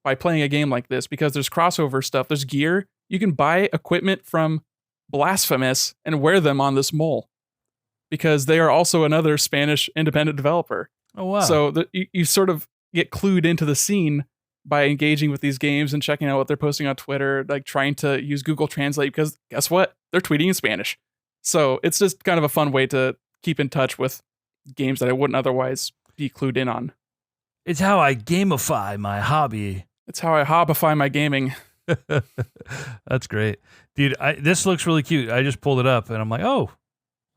by playing a game like this, because there's crossover stuff, there's gear. You can buy equipment from Blasphemous and wear them on this mole, because they are also another Spanish independent developer. Oh, wow. So you sort of get clued into the scene by engaging with these games and checking out what they're posting on Twitter, like trying to use Google Translate, because guess what? They're tweeting in Spanish. So it's just kind of a fun way to keep in touch with games that I wouldn't otherwise be clued in on. It's how I gamify my hobby. It's how I hobify my gaming. That's great. Dude, this looks really cute. I just pulled it up and I'm like, oh,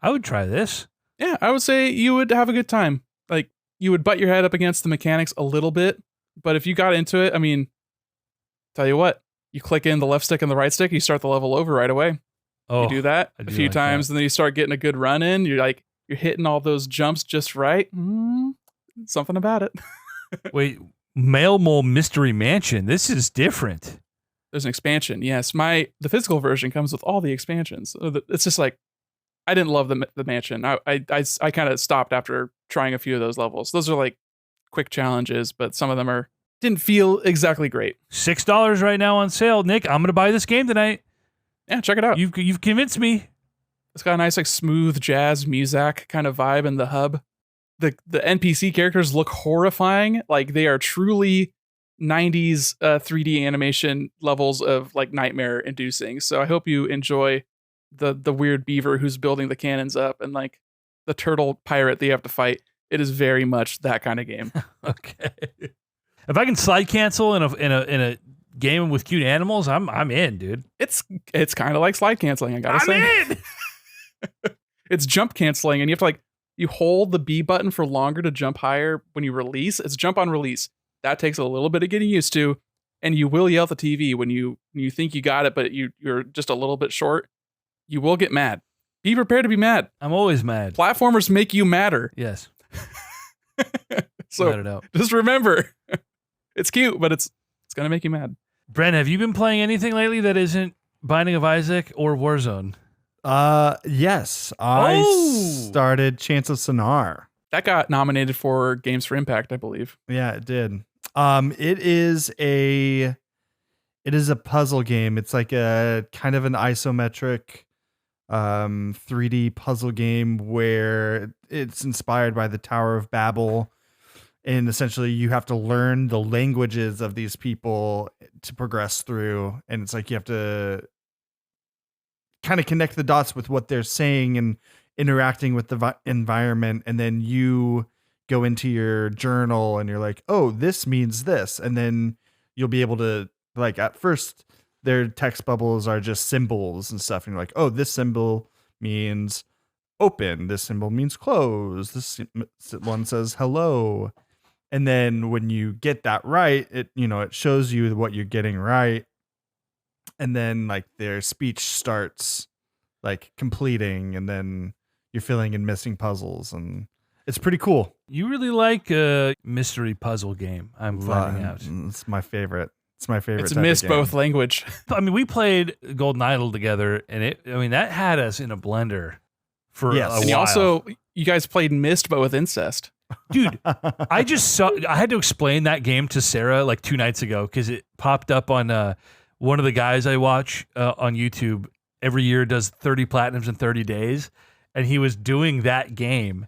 I would try this. Yeah, I would say you would have a good time. Like, you would butt your head up against the mechanics a little bit, but if you got into it, I mean, tell you what, You click in the left stick and the right stick, you start the level over right away. Oh, You do that I a do few like times, that. and then you start getting a good run in. You're hitting all those jumps just right. Something about it. Wait, Mail Mole Mystery Mansion. This is different. There's an expansion. Yes, the physical version comes with all the expansions. So it's just like I didn't love the mansion. I kind of stopped after trying a few of those levels. Those are like quick challenges, but some of them didn't feel exactly great. $6 right now on sale. Nick, I'm gonna buy this game tonight. Yeah, check it out. You've convinced me. It's got a nice like smooth jazz music kind of vibe in the hub. The NPC characters look horrifying. Like they are truly 90s 3D animation levels of like nightmare inducing. So I hope you enjoy the weird beaver who's building the cannons up and like the turtle pirate that you have to fight. It is very much that kind of game. Okay. If I can slide cancel in a game with cute animals, I'm in, dude. It's kind of like slide canceling, I gotta say. I'm in. It's jump canceling, and you have to you hold the B button for longer to jump higher when you release. It's jump on release. That takes a little bit of getting used to, and you will yell at the TV when you think you got it, but you're just a little bit short. You will get mad. Be prepared to be mad. I'm always mad. Platformers make you madder. Yes. So Let it out. just remember, it's cute, but it's gonna make you mad. Brent, have you been playing anything lately that isn't Binding of Isaac or Warzone? Yes. I Oh! started Chance of Sonar. That got nominated for Games for Impact, I believe. Yeah, it did. It is a puzzle game. It's like a kind of an isometric 3D puzzle game where it's inspired by the Tower of Babel. And essentially you have to learn the languages of these people to progress through. And it's like you have to kind of connect the dots with what they're saying and interacting with the environment. And then you go into your journal and you're like, oh, this means this. And then you'll be able to, like, at first their text bubbles are just symbols and stuff. And you're like, oh, this symbol means open. This symbol means close. This one says hello. And then when you get that right, it shows you what you're getting right. And then like their speech starts like completing, and then you're filling in missing puzzles, and it's pretty cool. You really like a mystery puzzle game, I'm finding out. It's my favorite. It's my favorite. It's type of missed game. both language. I mean, we played Golden Idol together, and that had us in a blender for Yes. a And while. you guys played Myst, but with incest. Dude, I had to explain that game to Sarah like 2 nights ago because it popped up on one of the guys I watch on YouTube every year does 30 platinums in 30 days. And he was doing that game.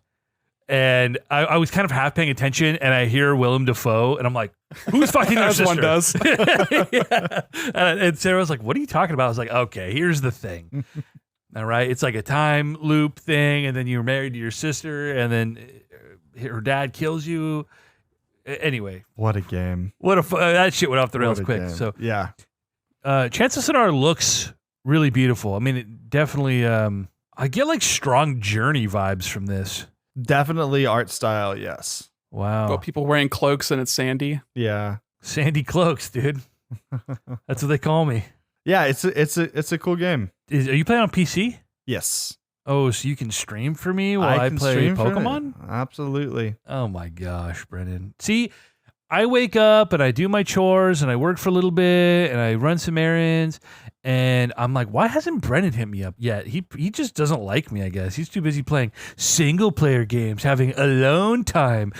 And I was kind of half paying attention, and I hear Willem Dafoe, and I'm like, who's fucking their As sister? one does. Yeah. And Sarah was like, what are you talking about? I was like, okay, here's the thing. All right. It's like a time loop thing, and then you're married to your sister, and then her dad kills you. Anyway, What a game. that shit went off the rails What a quick. game. So yeah. Chance of Sonar looks really beautiful. I mean, it definitely, I get like strong Journey vibes from this. Definitely art style, yes. Wow. Well, people wearing cloaks and it's sandy. Yeah. Sandy Cloaks, dude. That's what they call me. Yeah, it's a cool game. Are you playing on PC? Yes. Oh, so you can stream for me while I can play stream for it. Pokemon? Absolutely. Oh my gosh, Brennan. See, I wake up and I do my chores and I work for a little bit and I run some errands, and I'm like, why hasn't Brennan hit me up yet? He just doesn't like me, I guess. He's too busy playing single player games, having alone time,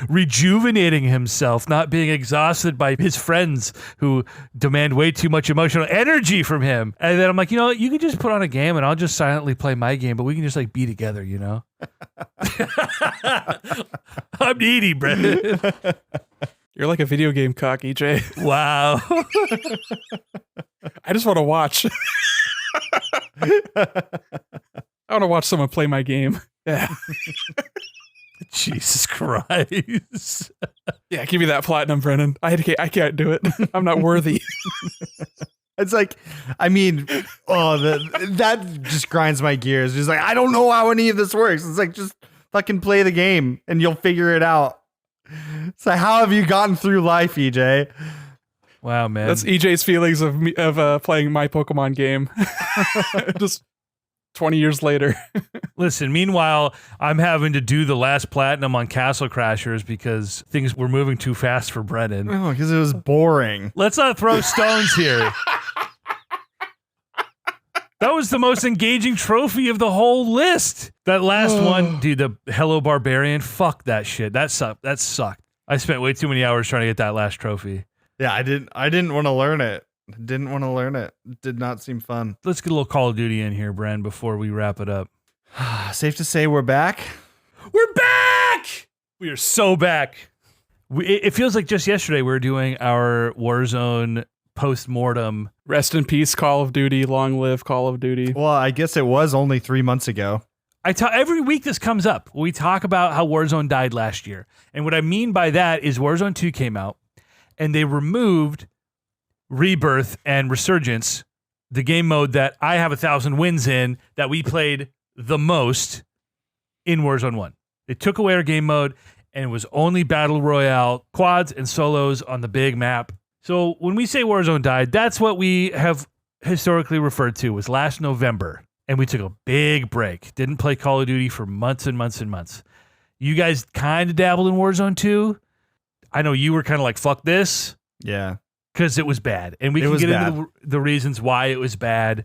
rejuvenating himself, not being exhausted by his friends who demand way too much emotional energy from him. And then I'm like, you can just put on a game and I'll just silently play my game, but we can just like be together, I'm needy, Brennan. You're like a video game cock, EJ. Wow. I just want to watch. I want to watch someone play my game. Yeah. Jesus Christ. Yeah, give me that platinum, Brennan. I can't do it. I'm not worthy. It's like, I mean, that just grinds my gears. Just like, I don't know how any of this works. It's like, just fucking play the game and you'll figure it out. It's like, how have you gotten through life, EJ? Wow, man. That's EJ's feelings of me, of playing my Pokemon game. Just 20 years later. Listen, meanwhile, I'm having to do the last platinum on Castle Crashers because things were moving too fast for Brennan. Oh, because it was boring. Let's not throw stones here. That was the most engaging trophy of the whole list. That last one, dude, the Hello Barbarian, fuck that shit. That sucked. That sucked. I spent way too many hours trying to get that last trophy. Yeah, I didn't want to learn it. Didn't want to learn it. It did not seem fun. Let's get a little Call of Duty in here, Bren, before we wrap it up. Safe to say we're back. We're back! We are so back. It feels like just yesterday we were doing our Warzone post-mortem. Rest in peace, Call of Duty. Long live Call of Duty. Well, I guess it was only 3 months ago. Every week this comes up. We talk about how Warzone died last year. And what I mean by that is Warzone 2 came out, and they removed Rebirth and Resurgence, the game mode that I have 1,000 wins in, that we played the most in Warzone 1. They took away our game mode, and it was only Battle Royale, quads, and solos on the big map. So when we say Warzone died, that's what we have historically referred to as last November. And we took a big break. Didn't play Call of Duty for months and months and months. You guys kind of dabbled in Warzone 2. I know you were kind of like, fuck this. Yeah. Because it was bad. And we can get into the reasons why it was bad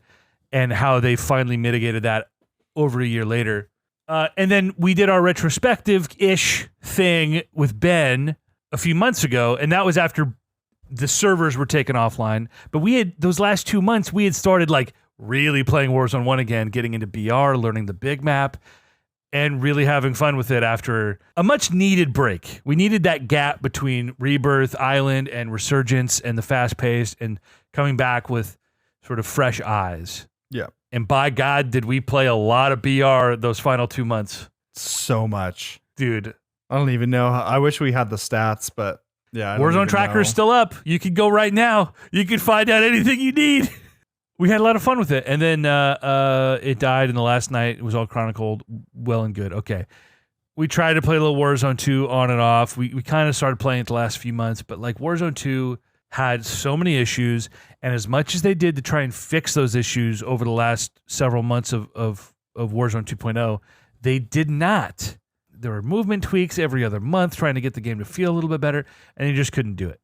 and how they finally mitigated that over a year later. And then we did our retrospective-ish thing with Ben a few months ago, and that was after the servers were taken offline. But we had, those last 2 months, we had started like really playing Warzone 1 again, getting into BR, learning the big map, and really having fun with it after a much-needed break. We needed that gap between Rebirth, Island, and Resurgence, and the fast-paced, and coming back with sort of fresh eyes. Yeah. And by God, did we play a lot of BR those final 2 months. So much. Dude. I don't even know. I wish we had the stats, but yeah. Warzone Tracker is still up. You can go right now. You can find out anything you need. We had a lot of fun with it. And then it died in the last night. It was all chronicled. Well and good. Okay. We tried to play a little Warzone 2 on and off. We kind of started playing it the last few months, but like Warzone 2 had so many issues. And as much as they did to try and fix those issues over the last several months of Warzone 2.0, they did not. There were movement tweaks every other month trying to get the game to feel a little bit better, and they just couldn't do it.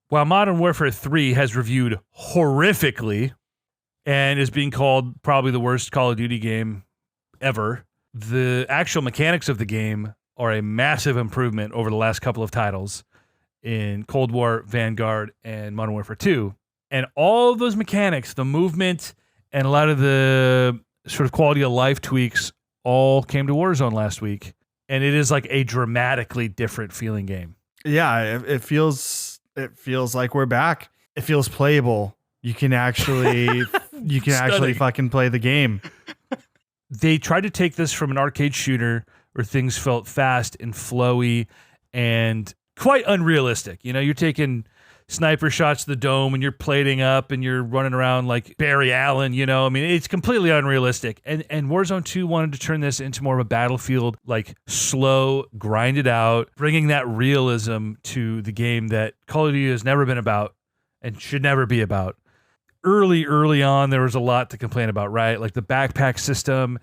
While Modern Warfare 3 has reviewed horrifically and is being called probably the worst Call of Duty game ever, the actual mechanics of the game are a massive improvement over the last couple of titles in Cold War, Vanguard, and Modern Warfare 2. And all of those mechanics, the movement, and a lot of the sort of quality of life tweaks all came to Warzone last week. And it is like a dramatically different feeling game. Yeah, it feels like we're back. It feels playable. You can actually fucking play the game. They tried to take this from an arcade shooter where things felt fast and flowy and quite unrealistic. You know, you're taking sniper shots to the dome and you're plating up and you're running around like Barry Allen, you know. I mean, it's completely unrealistic. And Warzone 2 wanted to turn this into more of a Battlefield, like slow, grinded out, bringing that realism to the game that Call of Duty has never been about and should never be about. Early on, there was a lot to complain about, right? Like the backpack system.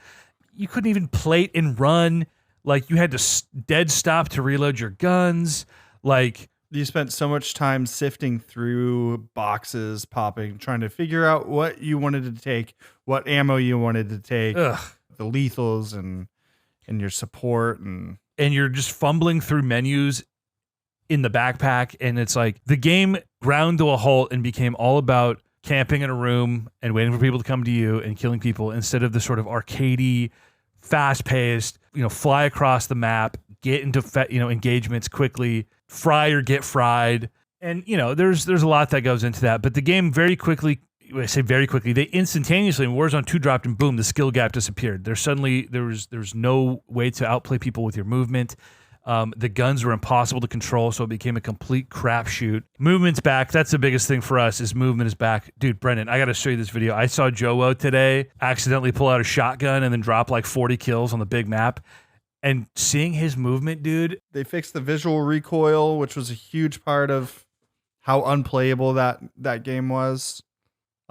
You couldn't even plate and run. Like you had to dead stop to reload your guns. Like you spent so much time sifting through boxes, popping, trying to figure out what you wanted to take, what ammo you wanted to take, the lethals and your support. And you're just fumbling through menus in the backpack. And it's like the game ground to a halt and became all about camping in a room and waiting for people to come to you and killing people instead of the sort of arcadey, fast-paced, fly across the map, get into engagements quickly, fry or get fried. And there's a lot that goes into that, but the game very quickly, when I say very quickly, they instantaneously, when Warzone 2 dropped and boom, the skill gap disappeared. There was no way to outplay people with your movement. The guns were impossible to control, so it became a complete crapshoot. Movement's back. That's the biggest thing for us, is movement is back. Dude, Brendan, I got to show you this video. I saw Joe today accidentally pull out a shotgun and then drop like 40 kills on the big map. And seeing his movement, dude. They fixed the visual recoil, which was a huge part of how unplayable that game was.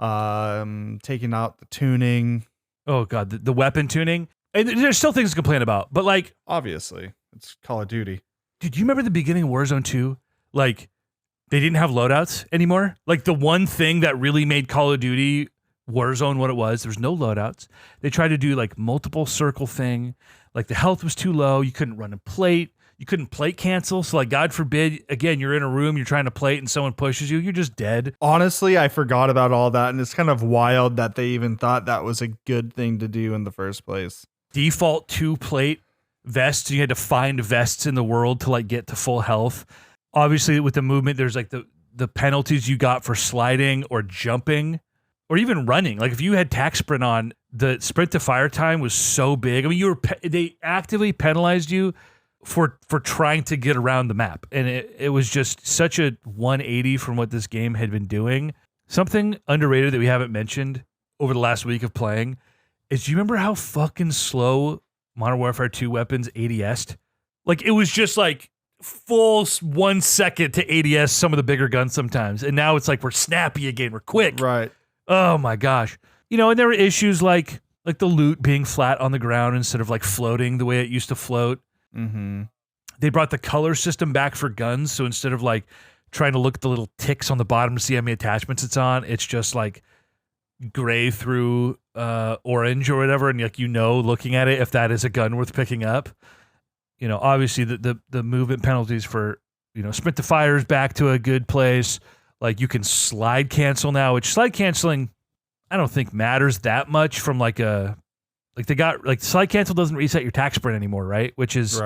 Taking out the tuning. Oh god, the weapon tuning. And there's still things to complain about, but like Obviously, it's Call of Duty. dude, you remember the beginning of Warzone 2? Like, they didn't have loadouts anymore. Like, the one thing that really made Call of Duty Warzone what it was, there's no loadouts. They tried to do, like, multiple circle thing. Like, the health was too low. You couldn't run a plate. You couldn't plate cancel. So, like, God forbid, again, you're in a room, you're trying to plate, and someone pushes you, you're just dead. Honestly, I forgot about all that, and it's kind of wild that they even thought that was a good thing to do in the first place. Default 2-plate vests. You had to find vests in the world to like get to full health. Obviously, with the movement, there's like the penalties you got for sliding or jumping or even running. Like if you had tack sprint on, the sprint to fire time was so big. I mean, they actively penalized you for trying to get around the map, and it was just such a 180 from what this game had been doing. Something underrated that we haven't mentioned over the last week of playing is, do you remember how fucking slow Modern Warfare 2 weapons ADS'd? Like, it was just like full 1 second to ADS some of the bigger guns sometimes. And now it's like we're snappy again. We're quick. Right. Oh my gosh. You know, and there were issues like the loot being flat on the ground instead of like floating the way it used to float. Mm-hmm. They brought the color system back for guns. So instead of like trying to look at the little ticks on the bottom to see how many attachments it's on, it's just like gray through orange or whatever, and like looking at it if that is a gun worth picking up. You know, obviously the movement penalties for sprint to fire is back to a good place. Like you can slide cancel now, which slide canceling I don't think matters that much from like slide cancel doesn't reset your tack sprint anymore, right? Which is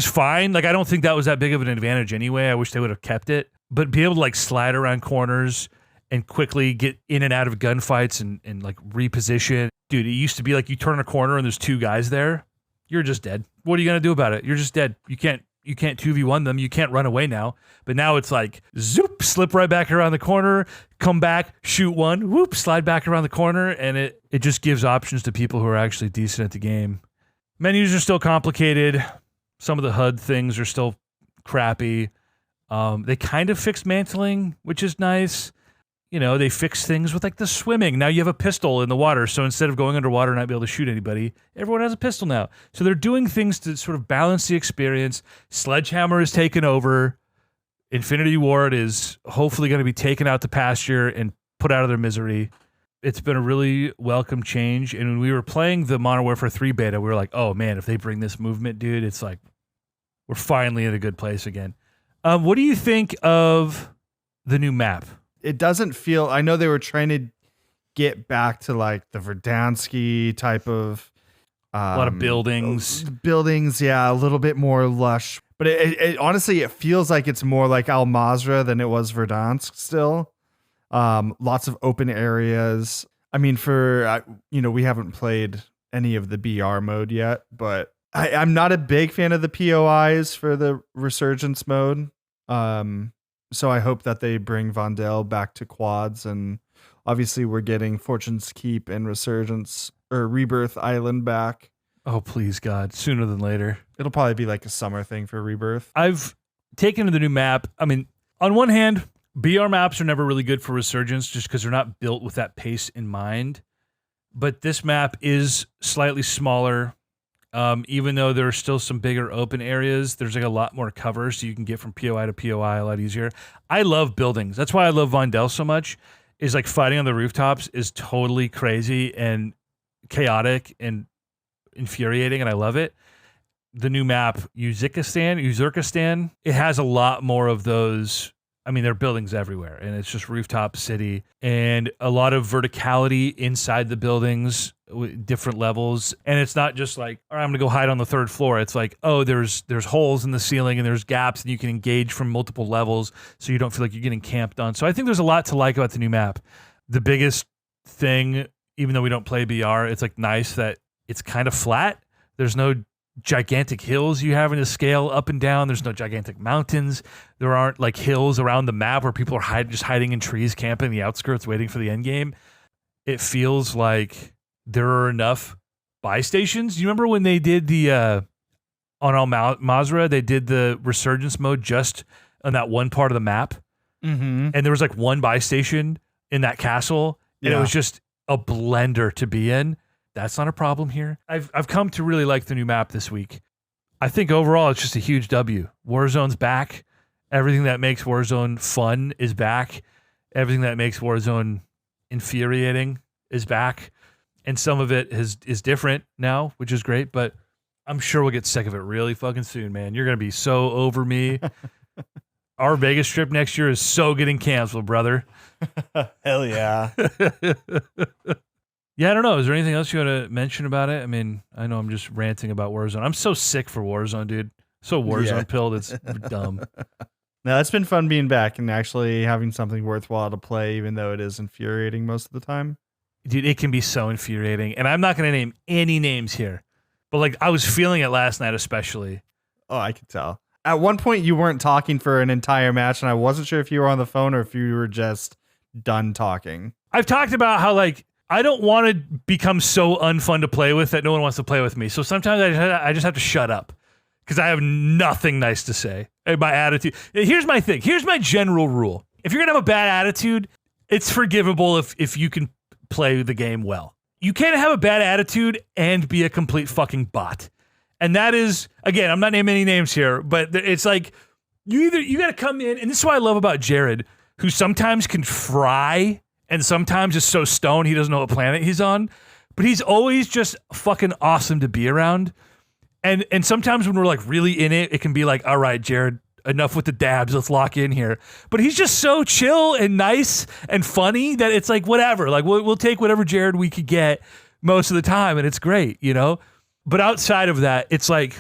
fine. Like I don't think that was that big of an advantage anyway. I wish they would have kept it. But be able to like slide around corners and quickly get in and out of gunfights and like reposition. Dude, it used to be like you turn a corner and there's two guys there. You're just dead. What are you going to do about it? You're just dead. You can't 2v1 them. You can't run away now. But now it's like, zoop, slip right back around the corner, come back, shoot one, whoop, slide back around the corner. And it just gives options to people who are actually decent at the game. Menus are still complicated. Some of the HUD things are still crappy. They kind of fixed mantling, which is nice. You know, they fix things with like the swimming. Now you have a pistol in the water. So instead of going underwater and not be able to shoot anybody, everyone has a pistol now. So they're doing things to sort of balance the experience. Sledgehammer is taken over. Infinity Ward is hopefully going to be taken out to pasture and put out of their misery. It's been a really welcome change. And when we were playing the Modern Warfare 3 beta, we were like, oh man, if they bring this movement, dude, it's like we're finally in a good place again. What do you think of the new map? It doesn't feel, I know they were trying to get back to like the Verdansk type of a lot of buildings. Yeah, a little bit more lush. But it honestly, it feels like it's more like Al Mazrah than it was Verdansk still. Lots of open areas. I mean, we haven't played any of the BR mode yet, but I'm not a big fan of the POIs for the Resurgence mode. So I hope that they bring Vondel back to quads, and obviously we're getting Fortune's Keep and Resurgence or Rebirth Island back. Oh, please, God, sooner than later. It'll probably be like a summer thing for Rebirth. I've taken to the new map. I mean, on one hand, BR maps are never really good for Resurgence just because they're not built with that pace in mind. But this map is slightly smaller. Even though there are still some bigger open areas, there's like a lot more cover, so you can get from POI to POI a lot easier. I love buildings. That's why I love Vondel so much, is like fighting on the rooftops is totally crazy and chaotic and infuriating, and I love it. The new map, Uzurkistan, it has a lot more of those. I mean, there are buildings everywhere, and it's just rooftop city, and a lot of verticality inside the buildings with different levels. And it's not just like, all right, I'm gonna go hide on the third floor. It's like, oh, there's holes in the ceiling and there's gaps, and you can engage from multiple levels, so you don't feel like you're getting camped on. So I think there's a lot to like about the new map. The biggest thing, even though we don't play BR, it's like nice that it's kind of flat. There's no gigantic hills you having to scale up and down. There's no gigantic mountains. There aren't like hills around the map where people are just hiding in trees, camping the outskirts, waiting for the end game. It feels like there are enough buy stations. You remember when they did the on Al Mazrah, they did the Resurgence mode just on that one part of the map? Mm-hmm. and there was like one buy station in that castle, and it was just a blender to be in. That's not a problem here. I've come to really like the new map this week. I think overall it's just a huge W. Warzone's back. Everything that makes Warzone fun is back. Everything that makes Warzone infuriating is back. And some of it is different now, which is great, but I'm sure we'll get sick of it really fucking soon, man. You're going to be so over me. Our Vegas trip next year is so getting canceled, brother. Hell yeah. Yeah, I don't know. Is there anything else you want to mention about it? I mean, I know I'm just ranting about Warzone. I'm so sick for Warzone, dude. So Warzone pilled. It's dumb. No, it's been fun being back and actually having something worthwhile to play, even though it is infuriating most of the time. Dude, it can be so infuriating. And I'm not going to name any names here, but like I was feeling it last night, especially. Oh, I could tell. At one point, you weren't talking for an entire match, and I wasn't sure if you were on the phone or if you were just done talking. I've talked about how like I don't want to become so unfun to play with that no one wants to play with me. So sometimes I just have to shut up because I have nothing nice to say. And my attitude. Here's my thing. Here's my general rule. If you're going to have a bad attitude, it's forgivable if you can play the game well. You can't have a bad attitude and be a complete fucking bot. And that is, again, I'm not naming any names here, but it's like you got to come in. And this is what I love about Jared, who sometimes can fry and sometimes is so stoned he doesn't know what planet he's on. But he's always just fucking awesome to be around. And sometimes when we're like really in it, it can be like, all right, Jared, enough with the dabs. Let's lock in here. But he's just so chill and nice and funny that it's like, whatever. Like we'll take whatever Jared we could get most of the time. And it's great, you know? But outside of that, it's like,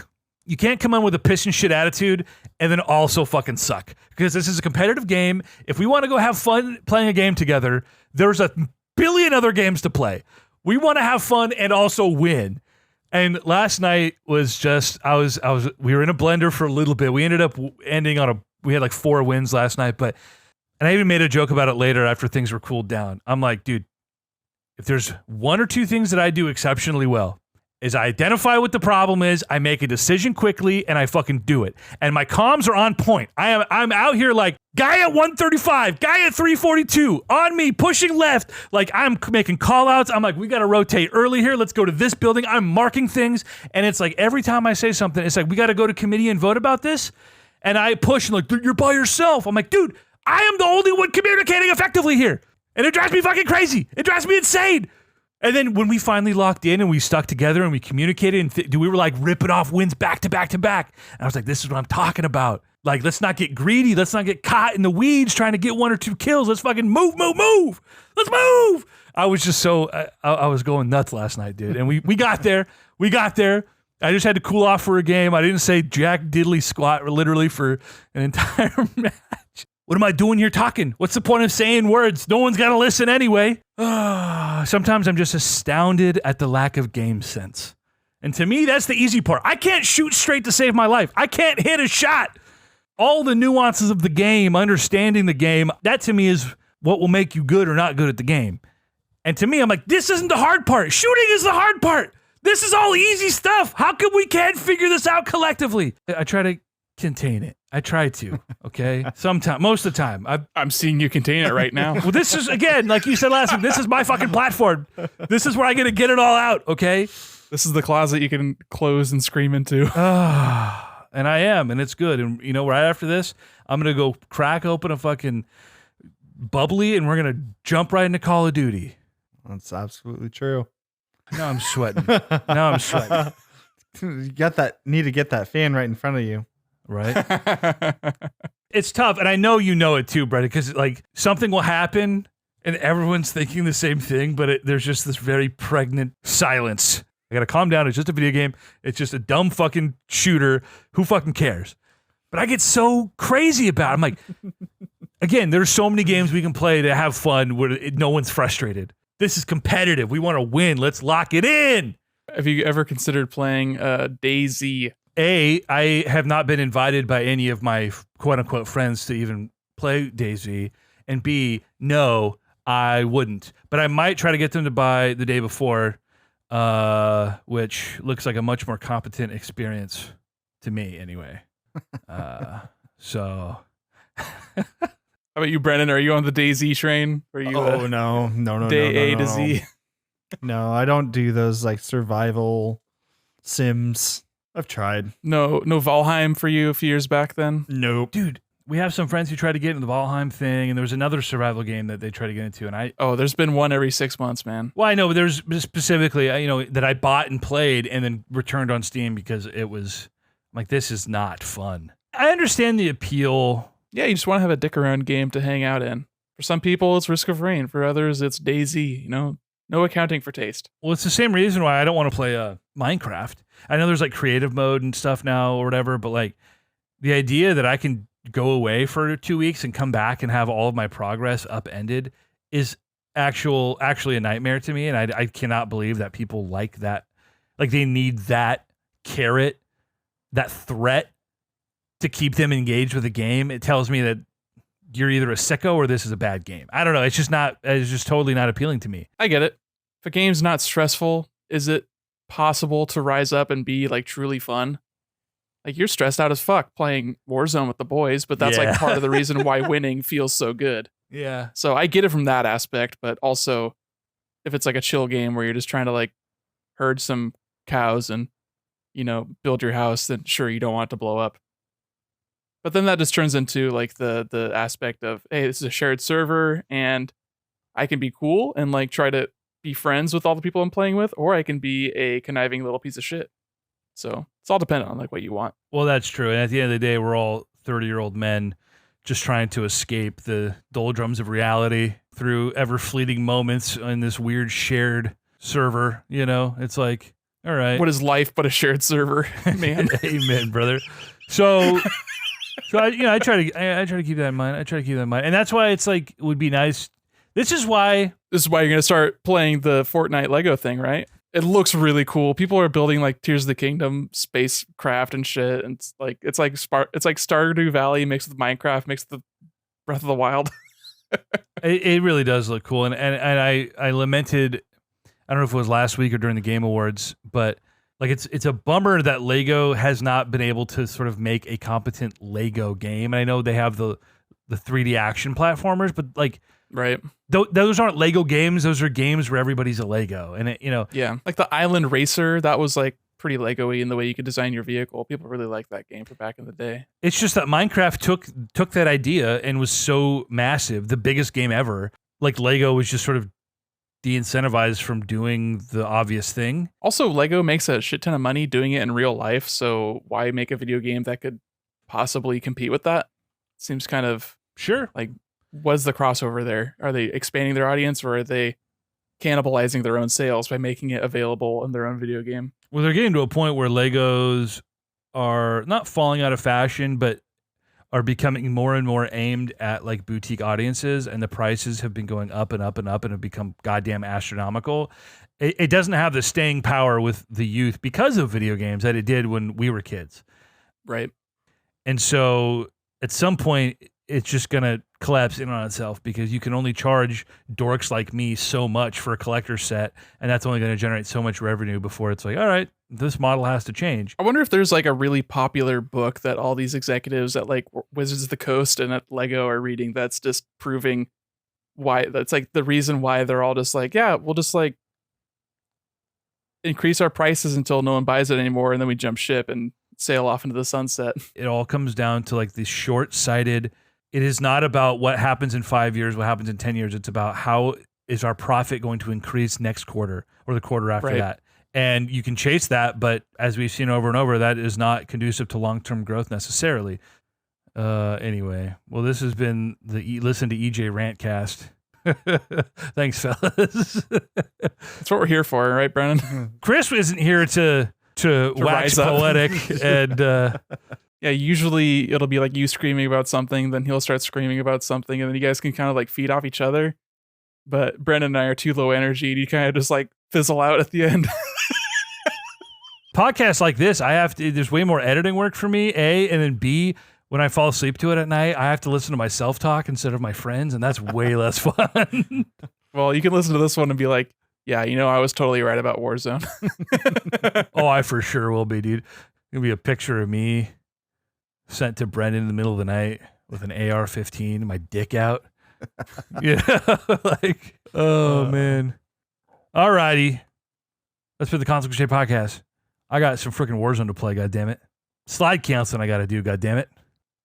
you can't come in with a piss and shit attitude and then also fucking suck. Because this is a competitive game. If we want to go have fun playing a game together, there's a billion other games to play. We want to have fun and also win. And last night was just, we were in a blender for a little bit. We ended up ending on we had like 4 wins last night, and I even made a joke about it later after things were cooled down. I'm like, dude, if there's 1 or 2 things that I do exceptionally well, is I identify what the problem is, I make a decision quickly, and I fucking do it. And my comms are on point. I'm out here like, guy at 135, guy at 342, on me, pushing left. Like, I'm making call-outs. I'm like, we got to rotate early here. Let's go to this building. I'm marking things. And it's like, every time I say something, it's like, we got to go to committee and vote about this. And I push, and like, dude, you're by yourself. I'm like, dude, I am the only one communicating effectively here. And it drives me fucking crazy. It drives me insane. And then when we finally locked in and we stuck together and we communicated and we were like ripping off wins back to back to back. And I was like, this is what I'm talking about. Like, let's not get greedy. Let's not get caught in the weeds trying to get 1 or 2 kills. Let's fucking move. Let's move. I was just so, I was going nuts last night, dude. And we got there. We got there. I just had to cool off for a game. I didn't say jack diddly squat literally for an entire match. What am I doing here talking? What's the point of saying words? No one's got to listen anyway. Sometimes I'm just astounded at the lack of game sense. And to me, that's the easy part. I can't shoot straight to save my life. I can't hit a shot. All the nuances of the game, understanding the game, that to me is what will make you good or not good at the game. And to me, I'm like, this isn't the hard part. Shooting is the hard part. This is all easy stuff. How come we can't figure this out collectively? I try to contain it. I try to, okay? Sometimes, most of the time. I'm seeing you contain it right now. Well, this is, again, like you said last week, this is my fucking platform. This is where I get to get it all out, okay? This is the closet you can close and scream into. And I am, and it's good. And, you know, right after this, I'm going to go crack open a fucking bubbly, and we're going to jump right into Call of Duty. That's absolutely true. Now I'm sweating. You need to get that fan right in front of you. Right? It's tough, and I know you know it too, Brett, because like something will happen and everyone's thinking the same thing, but there's just this very pregnant silence. I gotta calm down. It's just a video game. It's just a dumb fucking shooter. Who fucking cares? But I get so crazy about it. I'm like, again, there's so many games we can play to have fun where no one's frustrated. This is competitive. We want to win. Let's lock it in. Have you ever considered playing DayZ? I have not been invited by any of my quote-unquote friends to even play DayZ. And B, no, I wouldn't. But I might try to get them to buy the day before, which looks like a much more competent experience to me anyway. So How about you, Brennan? Are you on the DayZ train? Are you no, day A no. to Z? No, I don't do those like survival sims. I've tried. No Valheim for you a few years back then? Nope. Dude, we have some friends who tried to get into the Valheim thing, and there was another survival game that they tried to get into, and Oh, there's been one every 6 months, man. well, I know, but there's specifically, that I bought and played and then returned on Steam because it was, I'm like, this is not fun. I understand the appeal. Yeah, you just want to have a dick around game to hang out in. For some people, it's Risk of Rain. For others, it's DayZ. No accounting for taste. Well, it's the same reason why I don't want to play Minecraft. I know there's like creative mode and stuff now or whatever, but like the idea that I can go away for 2 weeks and come back and have all of my progress upended is actually a nightmare to me. And I cannot believe that people like that. Like they need that carrot, that threat to keep them engaged with the game. It tells me that you're either a sicko or this is a bad game. I don't know. It's just totally not appealing to me. I get it. If a game's not stressful, is it possible to rise up and be like truly fun? Like you're stressed out as fuck playing Warzone with the boys, but that's like part of the reason why winning feels so good. Yeah. So I get it from that aspect, but also if it's like a chill game where you're just trying to like herd some cows and, build your house, then sure, you don't want it to blow up. But then that just turns into like the aspect of, hey, this is a shared server and I can be cool and like try to be friends with all the people I'm playing with, or I can be a conniving little piece of shit. So it's all dependent on like what you want. Well, that's true. And at the end of the day, we're all 30-year-old men just trying to escape the doldrums of reality through ever fleeting moments in this weird shared server. It's like, all right. What is life but a shared server, man? Amen, brother. So I try to keep that in mind. And that's why it's like, it would be nice. This is why you're going to start playing the Fortnite Lego thing, right? It looks really cool. People are building like Tears of the Kingdom spacecraft and shit. And it's like Stardew Valley mixed with Minecraft mixed with Breath of the Wild. It really does look cool. And I lamented, I don't know if it was last week or during the Game Awards, but like it's a bummer that Lego has not been able to sort of make a competent Lego game. And I know they have the 3D action platformers, but like, right. Those aren't Lego games. Those are games where everybody's a Lego. And yeah, like the Island Racer, that was like pretty Lego-y in the way you could design your vehicle. People really liked that game for back in the day. It's just that Minecraft took that idea and was so massive, the biggest game ever. Like Lego was just sort of de-incentivized from doing the obvious thing. Also, Lego makes a shit ton of money doing it in real life, so why make a video game that could possibly compete with that? Seems kind of sure. Like, what's the crossover there? Are they expanding their audience, or are they cannibalizing their own sales by making it available in their own video game? Well, they're getting to a point where Legos are not falling out of fashion, but are becoming more and more aimed at like boutique audiences, and the prices have been going up and up and up and have become goddamn astronomical. It doesn't have the staying power with the youth because of video games that it did when we were kids. Right. And so at some point, it's just going to collapse in on itself because you can only charge dorks like me so much for a collector's set, and that's only going to generate so much revenue before it's like, all right, this model has to change. I wonder if there's like a really popular book that all these executives at like Wizards of the Coast and at Lego are reading that's just proving why that's like the reason why they're all just like, yeah, we'll just like increase our prices until no one buys it anymore, and then we jump ship and sail off into the sunset. It all comes down to like the short-sighted. It is not about what happens in 5 years, what happens in 10 years. It's about how is our profit going to increase next quarter or the quarter after that. And you can chase that, but as we've seen over and over, that is not conducive to long-term growth necessarily. Anyway, well, this has been the Listen to EJ Rantcast. Thanks, fellas. That's what we're here for, right, Brennan? Chris isn't here to wax poetic and yeah, usually it'll be like you screaming about something, then he'll start screaming about something, and then you guys can kind of like feed off each other. But Brendan and I are too low energy, and you kind of just like fizzle out at the end. Podcasts like this, there's way more editing work for me, A, and then B, when I fall asleep to it at night, I have to listen to myself talk instead of my friends, and that's way less fun. Well, you can listen to this one and be like, yeah, I was totally right about Warzone. Oh, I for sure will be, dude. It'll be a picture of me sent to Brendan in the middle of the night with an AR-15, my dick out. Like, oh man. Alrighty. Let's put the Console Crusade podcast. I got some freaking Warzone to play, goddammit. Slide counseling I gotta do, goddammit.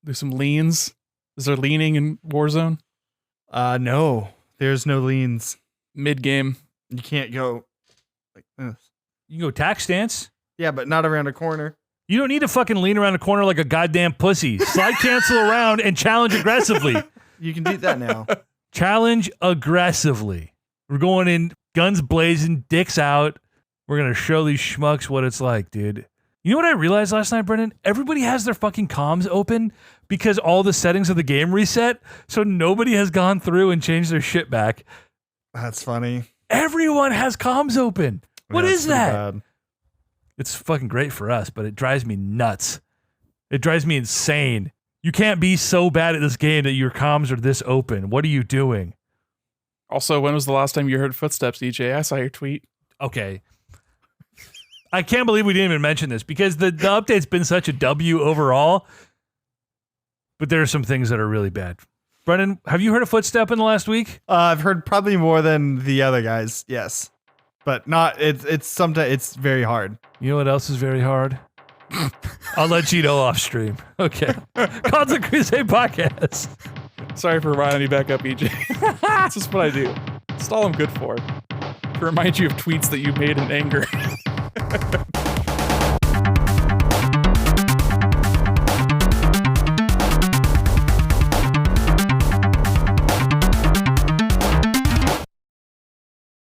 Do some leans. Is there leaning in Warzone? No, there's no leans. Mid game. You can't go like this. You can go tack stance. Yeah, but not around a corner. You don't need to fucking lean around a corner like a goddamn pussy. Slide cancel around and challenge aggressively. You can do that now. Challenge aggressively. We're going in guns blazing, dicks out. We're going to show these schmucks what it's like, dude. You know what I realized last night, Brendan? Everybody has their fucking comms open because all the settings of the game reset, so nobody has gone through and changed their shit back. That's funny. Everyone has comms open. What Yeah, is it's pretty that? bad. It's fucking great for us, but it drives me nuts. It drives me insane. You can't be so bad at this game that your comms are this open. What are you doing? Also, when was the last time you heard footsteps, EJ? I saw your tweet. Okay. I can't believe we didn't even mention this because the update's been such a W overall, but there are some things that are really bad. Brendan, have you heard a footstep in the last week? I've heard probably more than the other guys. Yes, but not. It's sometimes it's very hard. You know what else is very hard? I'll let you know off stream. Okay. Console Crusade podcast. Sorry for winding you back up, EJ. That's just what I do. It's all I'm good for. To remind you of tweets that you made in anger.